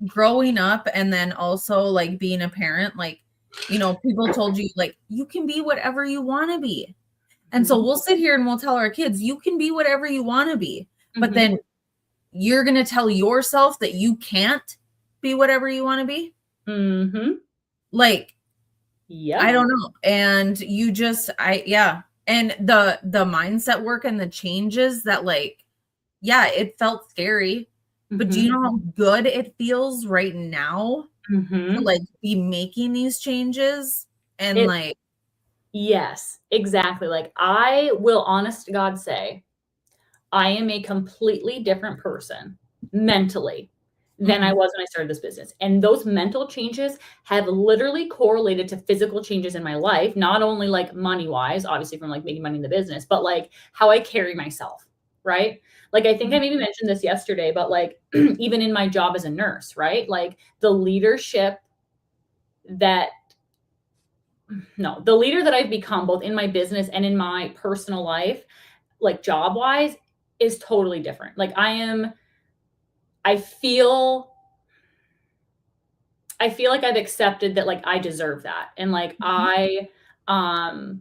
growing up and then also like being a parent, like, people told you like, you can be whatever you want to be. And so we'll sit here and we'll tell our kids, you can be whatever you want to be. But then you're going to tell yourself that you can't be whatever you want to be. Like, yeah, I don't know. And you just, and the mindset work and the changes that like, yeah, it felt scary, but do you know how good it feels right now to like be making these changes and like, yes, exactly. Like I will honest to God say, I am a completely different person mentally than I was when I started this business. And those mental changes have literally correlated to physical changes in my life, not only like money-wise, obviously from like making money in the business, but like how I carry myself, right? Like, I think I maybe mentioned this yesterday, but like even in my job as a nurse, right? Like the leader that I've become both in my business and in my personal life, like job-wise, is totally different. Like I feel like I've accepted that like I deserve that. And like I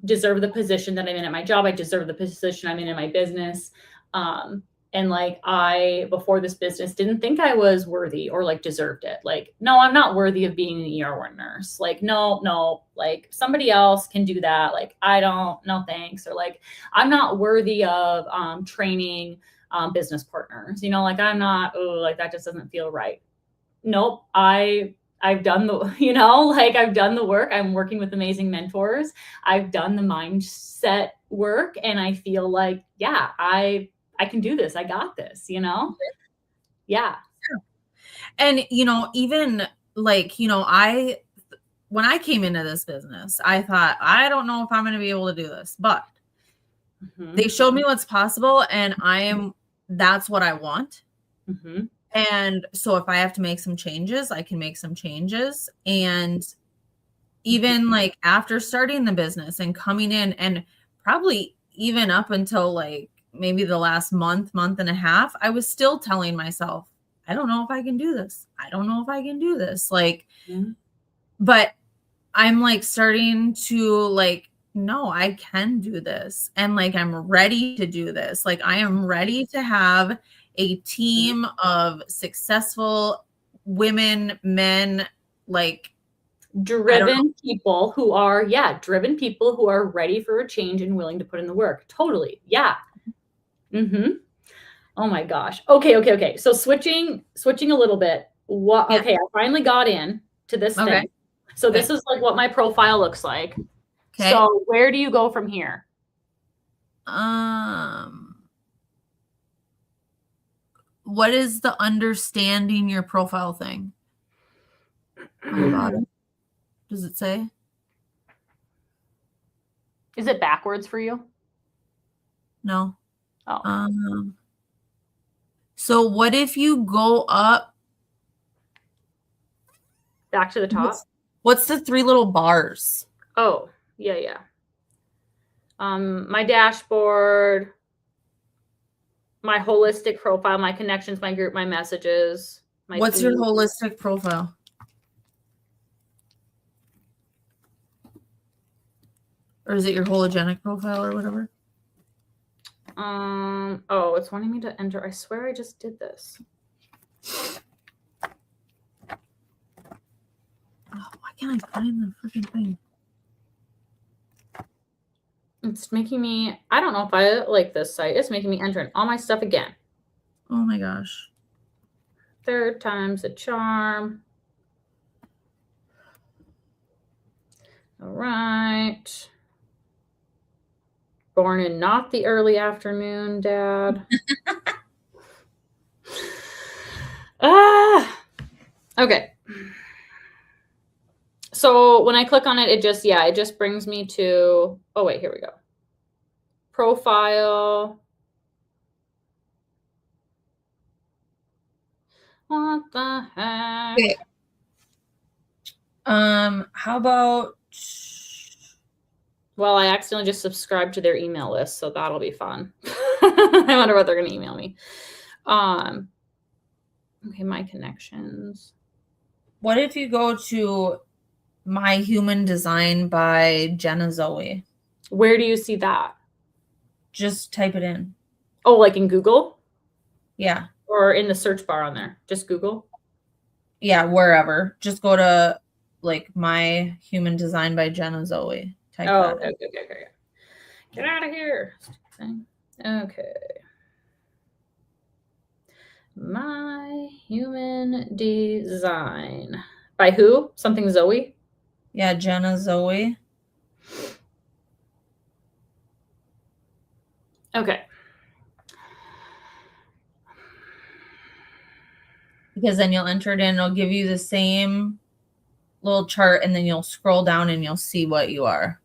deserve the position that I'm in at my job. I deserve the position I'm in my business. And like, I, before this business, didn't think I was worthy or like deserved it. Like, no, I'm not worthy of being an ER nurse. Like, no, like somebody else can do that. Like, I don't, no thanks. Or like, I'm not worthy of training business partners, you know, like I'm not, oh, like that just doesn't feel right. Nope. I've done the, you know, like I've done the work. I'm working with amazing mentors. I've done the mindset work, and I feel like, yeah, I can do this. I got this, you know? Yeah. And, you know, even like, you know, when I came into this business, I thought, I don't know if I'm going to be able to do this, but they showed me what's possible, and that's what I want. And so if I have to make some changes, I can make some changes. And even like after starting the business and coming in, and probably even up until like maybe the last month and a half, I was still telling myself, I don't know if I can do this. I don't know if I can do this. Like, but I'm like starting to like, no, I can do this. And like, I'm ready to do this. Like, I am ready to have a team of successful women, men, like driven people who are, driven people who are ready for a change and willing to put in the work. Totally. Yeah. Oh my gosh. Okay. So switching a little bit. Okay, I finally got in to this thing. So this is like what my profile looks like. Okay. So where do you go from here? What is the understanding your profile thing? Does it say? Is it backwards for you? No. So what if you go up back to the top? What's the 3 little bars? Oh, yeah. My dashboard, my holistic profile, my connections, my group, my messages. What's your holistic profile? Or is it your hologenic profile or whatever? Oh, it's wanting me to enter. I swear I just did this. Oh, why can't I find the freaking thing? It's making me, I don't know if I like this site. It's making me enter in all my stuff again. Oh my gosh. 3rd time's a charm. All right. Born in not the early afternoon, Dad. Okay. So when I click on it, it just brings me to, oh wait, here we go. Profile. What the heck? Okay. How about, well, I accidentally just subscribed to their email list, so that'll be fun. I wonder what they're going to email me. Okay, my connections. What if you go to My Human Design by Jenna Zoe? Where do you see that? Just type it in. Oh, like in Google? Yeah. Or in the search bar on there? Just Google? Yeah, wherever. Just go to like My Human Design by Jenna Zoe. Okay. Get out of here. Okay. My Human Design. By who? Something Zoe? Yeah, Jenna Zoe. Okay. Because then you'll enter it in, it'll give you the same little chart, and then you'll scroll down and you'll see what you are.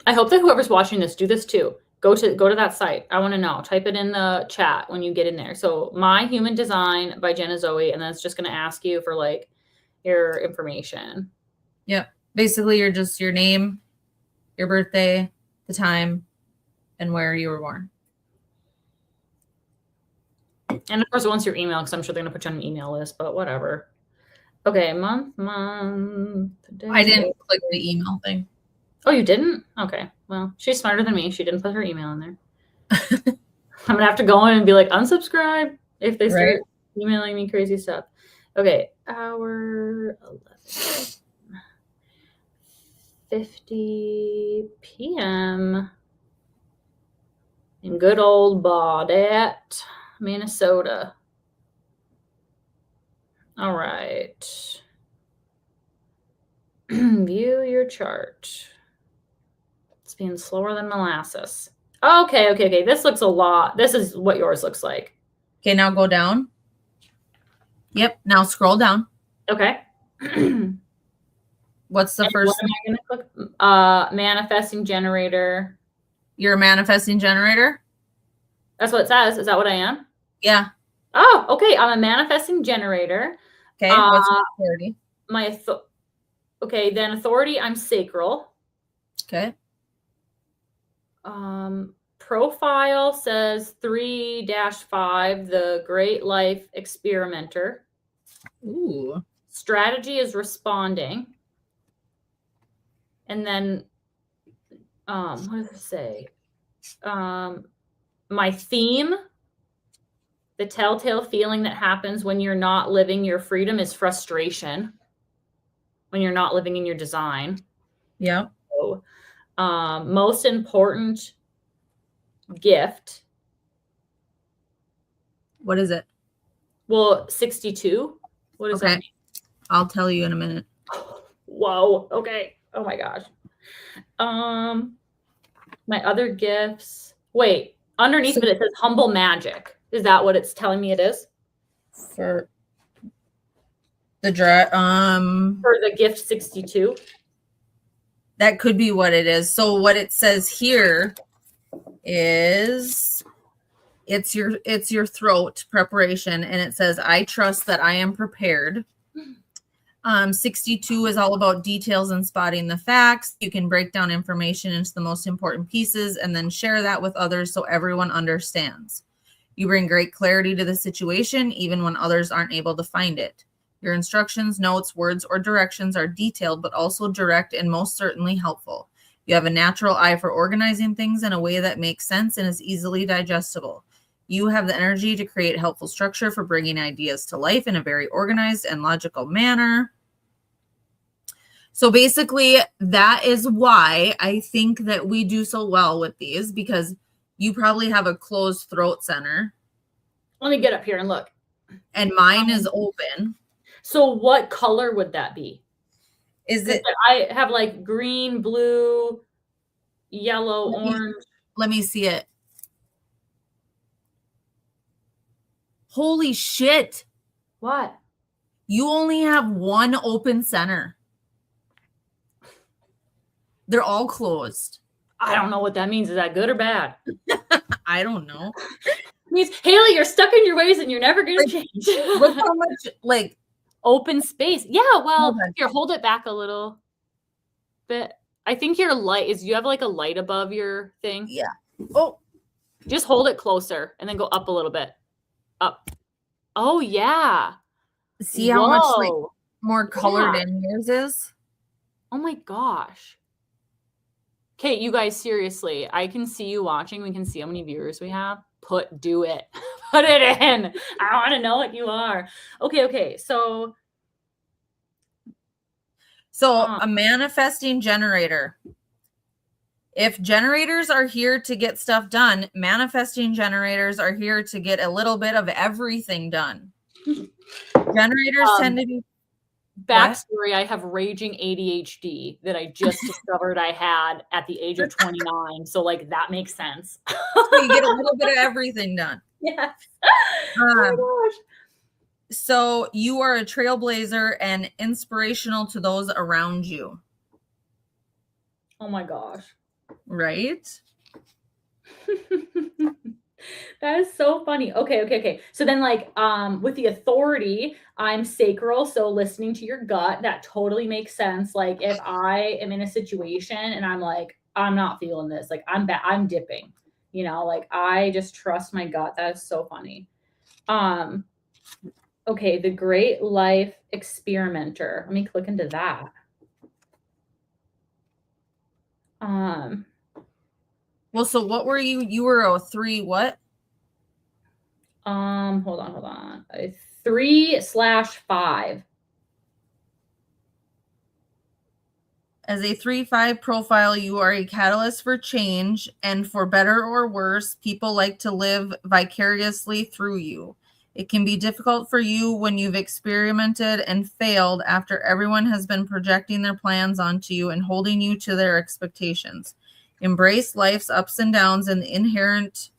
I hope that whoever's watching this do this too. Go to that site. I want to know. Type it in the chat when you get in there. So My Human Design by Jenna Zoe, and then it's just going to ask you for like your information. Yep. Basically, you're just your name, your birthday, the time, and where you were born. And of course, it wants your email because I'm sure they're going to put you on an email list, but whatever. Okay, month. I didn't click the email thing. Oh, you didn't? Okay. Well, she's smarter than me. She didn't put her email in there. I'm gonna have to go in and be like, unsubscribe if they start emailing me crazy stuff. Okay, hour 11:50 p.m. in good old Baudette, Minnesota. All right. View your chart. It's being slower than molasses. Okay. This looks a lot. This is what yours looks like. Okay, now go down. Yep, now scroll down. Okay. What's the first thing? Am I gonna click? Manifesting generator. You're a manifesting generator? That's what it says. Is that what I am? Yeah. Oh, okay. I'm a manifesting generator. Okay, what's your authority? Okay, then authority, I'm sacral. Okay. Profile says 3-5, the Great Life Experimenter. Ooh. Strategy is responding. And then, what does it say? My theme, the telltale feeling that happens when you're not living your freedom is frustration. When you're not living in your design. Yeah. So, most important gift. What is it? Well, 62. What does that mean? I'll tell you in a minute. Whoa. Okay. Oh my gosh. My other gifts. Wait, underneath it says humble magic. Is that what it's telling me it is? For the for the gift 62. That could be what it is. So what it says here is it's your throat preparation, and it says, I trust that I am prepared. 62 is all about details and spotting the facts. You can break down information into the most important pieces and then share that with others so everyone understands. You bring great clarity to the situation, even when others aren't able to find it. Your instructions, notes, words, or directions are detailed, but also direct and most certainly helpful. You have a natural eye for organizing things in a way that makes sense and is easily digestible. You have the energy to create helpful structure for bringing ideas to life in a very organized and logical manner. So basically, that is why I think that we do so well with these, because you probably have a closed throat center. Let me get up here and look. And mine is open. So what color would that be? Is it? I have like green, blue, yellow, orange. Let me see it. Holy shit. What? You only have one open center. They're all closed. I don't know what that means. Is that good or bad? I don't know. It means, Haley, you're stuck in your ways and you're never going to change. Look how much, open space. Yeah, well, here, hold it back a little bit. I think your light is, you have like a light above your thing? Yeah. Oh. Just hold it closer and then go up a little bit. Up. Oh, yeah. See how much more colored in yours is? Oh my gosh. Okay, you guys, seriously, I can see you watching. We can see how many viewers we have. Do it. Put it in. I want to know what you are. Okay. So a manifesting generator. If generators are here to get stuff done, manifesting generators are here to get a little bit of everything done. Generators tend to be... Backstory, what? I have raging ADHD that I just discovered I had at the age of 29. So, that makes sense. So you get a little bit of everything done. Yes. Oh my gosh. So you are a trailblazer and inspirational to those around you. Oh my gosh. Right? That is so funny. Okay. So then with the authority, I'm sacral. So listening to your gut, that totally makes sense. If I am in a situation and I'm I'm not feeling this, I'm dipping, I just trust my gut. That is so funny. Okay. The Great Life Experimenter. Let me click into that. Well, so what were you? You were a 3 what? Hold on. A 3/5. As a 3/5 profile, you are a catalyst for change, and for better or worse, people like to live vicariously through you. It can be difficult for you when you've experimented and failed after everyone has been projecting their plans onto you and holding you to their expectations. Embrace life's ups and downs and the inherent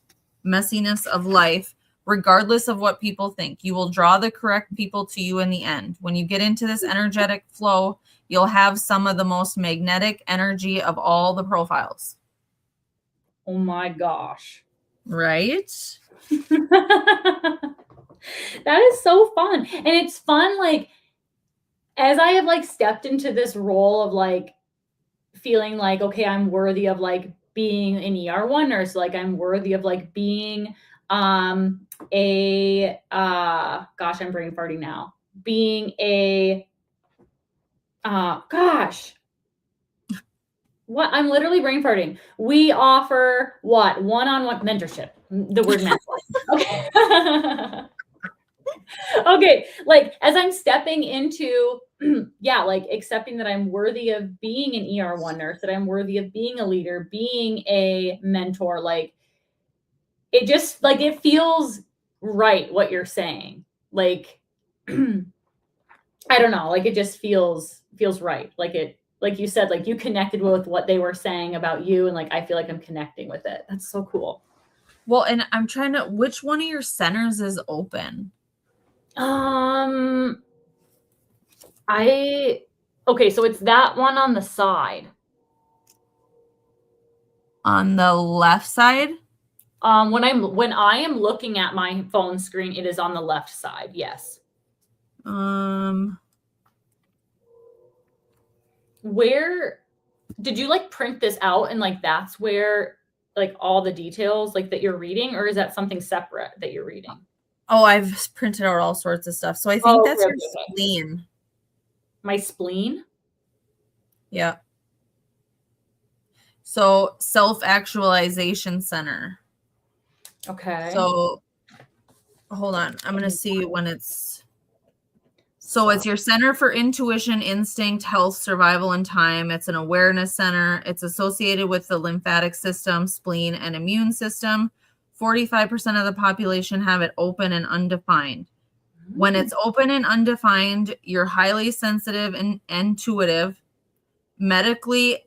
messiness of life, regardless of what people think. You will draw the correct people to you in the end. When you get into this energetic flow, you'll have some of the most magnetic energy of all the profiles. Oh my gosh. Right? That is so fun. And it's fun, like, as I have like stepped into this role of like feeling like, okay, I'm worthy of like being an ER1 nurse, like I'm worthy of like being I'm brain farting now. Being a what? I'm literally brain farting. We offer what? One-on-one mentorship. The word mentor. Okay. Okay. Like as I'm stepping into, like accepting that I'm worthy of being an ER1 nurse, that I'm worthy of being a leader, being a mentor, like it just like it feels right what you're saying. Like I don't know, like it just feels right. Like you said, like you connected with what they were saying about you, and like I feel like I'm connecting with it. That's so cool. Well, and I'm trying to, which one of your centers is open? Okay, so it's that one on the side. On the left side? When I am looking at my phone screen, it is on the left side. Yes. Where did you like print this out and like that's where like all the details like that you're reading, or is that something separate that you're reading? Oh, I've printed out all sorts of stuff. So I think that's your spleen. My spleen? Yeah. So self-actualization center. Okay. So hold on. I'm going to see when it's. So it's your center for intuition, instinct, health, survival, and time. It's an awareness center. It's associated with the lymphatic system, spleen, and immune system. 45% of the population have it open and undefined. When it's open and undefined, you're highly sensitive and intuitive, medically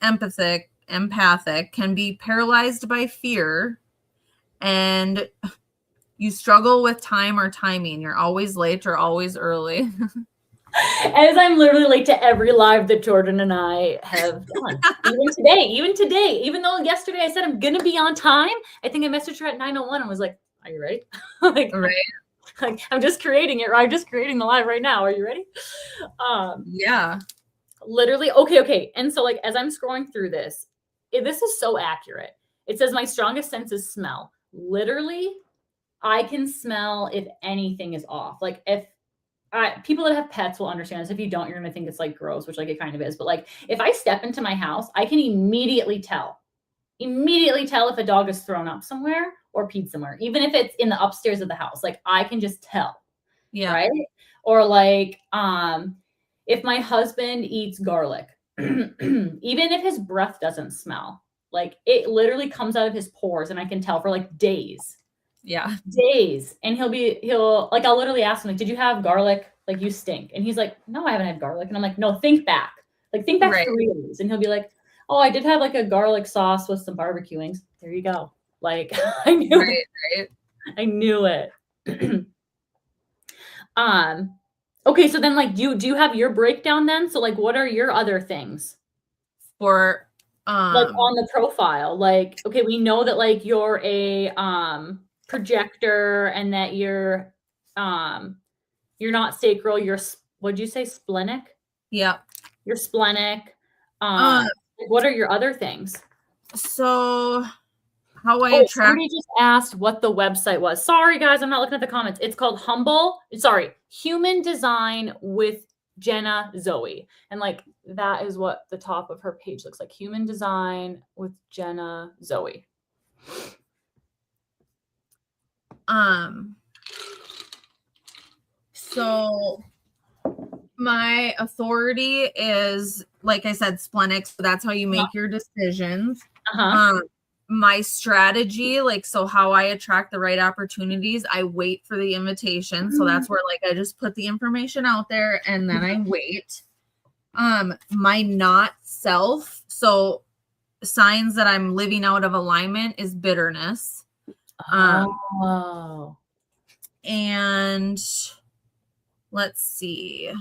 empathic, can be paralyzed by fear, and you struggle with time or timing. You're always late or always early. As I'm literally late to every live that Jordan and I have done. even today, even though yesterday I said I'm going to be on time, I think I messaged her at 9:01 and was like, are you ready? Like, right. Like, I'm just creating it. I'm just creating the live right now. Are you ready? Yeah. Literally. Okay. And so like, as I'm scrolling through this, this is so accurate. It says my strongest sense is smell. Literally, I can smell if anything is off. Like if people that have pets will understand this. If you don't, you're going to think it's like gross, which like it kind of is. But like if I step into my house, I can immediately tell if a dog is thrown up somewhere or peed somewhere, even if it's in the upstairs of the house. Like I can just tell. Yeah. Right. Or like, if my husband eats garlic, even if his breath doesn't smell, like it literally comes out of his pores and I can tell for like days. Yeah. Days. And I'll literally ask him, like, did you have garlic? Like you stink. And he's like, no, I haven't had garlic. And I'm like, no, think back. Like think back 3 days. And he'll be like, oh, I did have like a garlic sauce with some barbecue wings. There you go. Like I knew it. Right. I knew it. Okay, so then like do you have your breakdown then? So like what are your other things? For like on the profile? Like, okay, we know that like you're a projector and that you're not sacral, you're what'd you say, splenic? Yeah. You're splenic. What are your other things? So how I attract. Somebody just asked what the website was. Sorry, guys, I'm not looking at the comments. It's called Human Design with Jenna Zoe. And like that is what the top of her page looks like. Human design with Jenna Zoe. So my authority is, like I said, splenic. So that's how you make your decisions. My strategy, like, so how I attract the right opportunities, I wait for the invitation. So that's where like I just put the information out there and then I wait. My not self, so signs that I'm living out of alignment is bitterness. And let's see.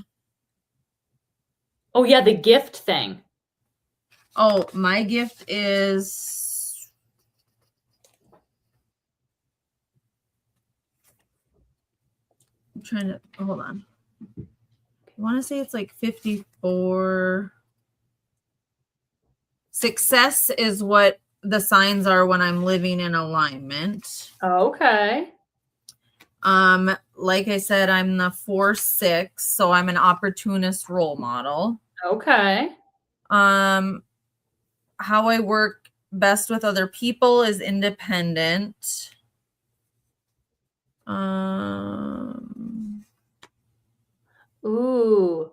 Oh yeah, the gift thing. Oh, my gift is I'm trying to hold on. I want to say it's like 54. Success is what the signs are when I'm living in alignment. Okay. Like I said, I'm the 4-6, so I'm an opportunist role model. Okay. How I work best with other people is independent. Ooh.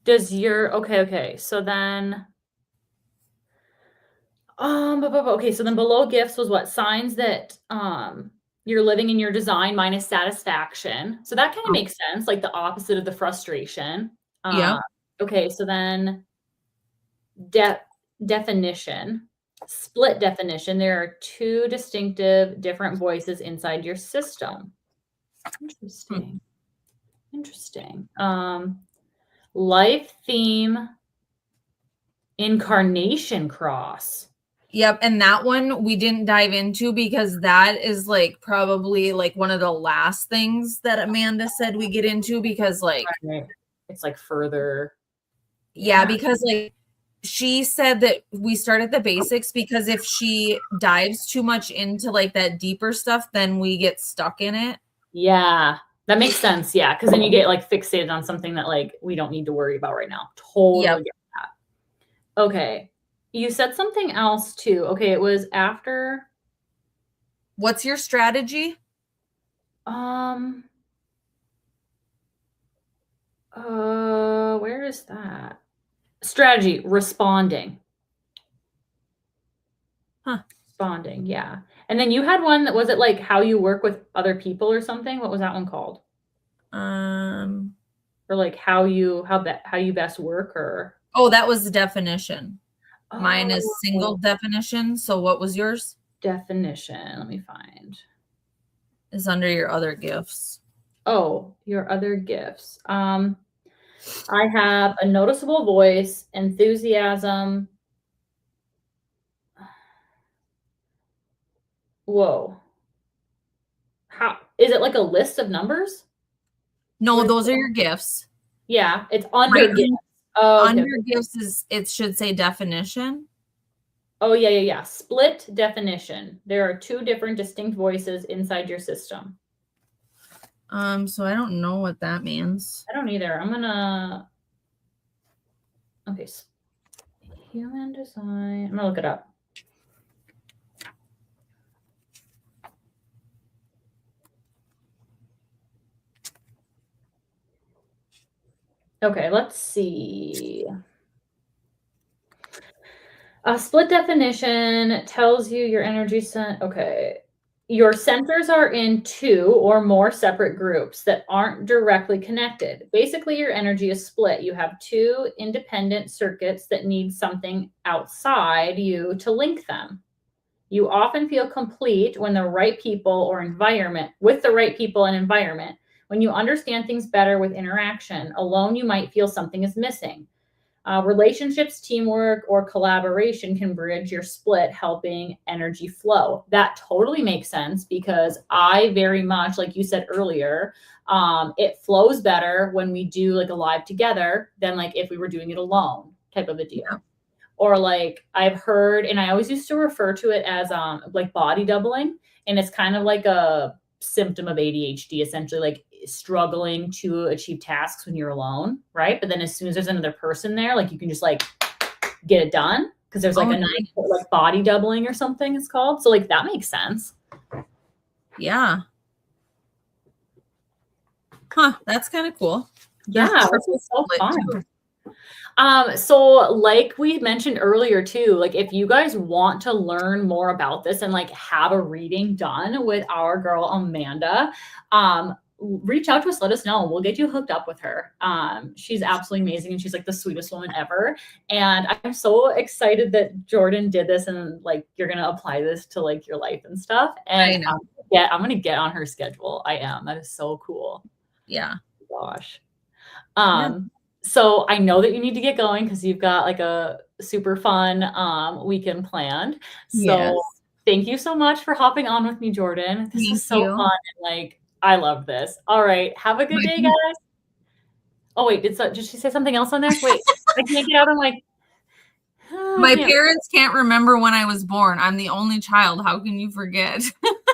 Does your okay. So then okay, so then below gifts was what? Signs that you're living in your design minus satisfaction. So that kind of makes sense, like the opposite of the frustration. Yeah. Okay, so then definition, split definition. There are two distinctive different voices inside your system. Interesting. Interesting. Life theme incarnation cross. Yep. And that one we didn't dive into because that is like probably like one of the last things that Amanda said we get into because like it's like further. Yeah, because like she said that we start at the basics because if she dives too much into like that deeper stuff, then we get stuck in it. Yeah, that makes sense. Yeah, because then you get like fixated on something that like we don't need to worry about right now. Totally get that. Okay. You said something else too. Okay, it was after. What's your strategy? Where is that? Strategy, responding. Responding, yeah. And then you had one that was it like how you work with other people or something? What was that one called? Or like how you best work or Oh, that was the definition. Mine is single definition. So what was yours? Definition. Let me find. Is under your other gifts. Oh, your other gifts. I have a noticeable voice, enthusiasm. Whoa. How is it like a list of numbers? No, those are your gifts. Yeah, it's under gifts. Oh, under gifts it should say definition. Oh, yeah. Split definition. There are two different distinct voices inside your system. So I don't know what that means. I don't either. I'm gonna. Okay. Human design. I'm gonna look it up. Okay, let's see. A split definition tells you your energy okay. Your centers are in two or more separate groups that aren't directly connected. Basically, your energy is split. You have two independent circuits that need something outside you to link them. You often feel complete when the right people or environment, with the right people and environment. When you understand things better with interaction, alone you might feel something is missing. Relationships, teamwork, or collaboration can bridge your split, helping energy flow. That totally makes sense because I very much, like you said earlier, it flows better when we do like a live together than like if we were doing it alone type of a deal. Yeah. Or like I've heard, and I always used to refer to it as like body doubling. And it's kind of like a symptom of ADHD, essentially. Like struggling to achieve tasks when you're alone, right? But then as soon as there's another person there, like you can just like get it done because there's like like body doubling or something it's called. So like that makes sense. Yeah. Huh, that's kind of cool. Yeah, this is so fun. So like we mentioned earlier too, like if you guys want to learn more about this and like have a reading done with our girl Amanda, reach out to us, let us know, and we'll get you hooked up with her. She's absolutely amazing, and she's like the sweetest woman ever. And I'm so excited that Jordan did this, and like you're gonna apply this to like your life and stuff. And I'm gonna get on her schedule. I am. That is so cool. Yeah. Gosh. So I know that you need to get going because you've got like a super fun weekend planned. So thank you so much for hopping on with me, Jordan. This is so fun. And like, I love this. All right. Have a good day, guys. Oh, wait. Did she say something else on there? Wait, I can't get out. I'm like, my parents can't remember when I was born. I'm the only child. How can you forget?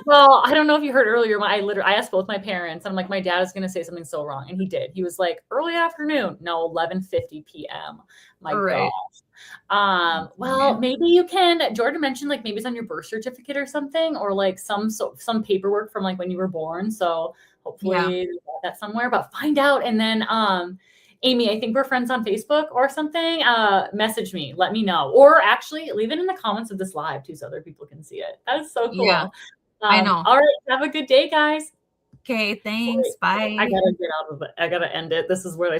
Well, I don't know if you heard earlier. I asked both my parents. I'm like, my dad is going to say something so wrong. And he did. He was like, early afternoon. No, 11:50 p.m. My gosh. Well, maybe you can, Jordan mentioned like maybe it's on your birth certificate or something, or like some paperwork from like when you were born. So hopefully you got that somewhere, but find out. And then, Amy, I think we're friends on Facebook or something. Message me, let me know, or actually leave it in the comments of this live too, so other people can see it. That is so cool. Yeah, I know. All right. Have a good day, guys. Okay. Thanks. Bye. I gotta get out of it. I gotta end it. This is where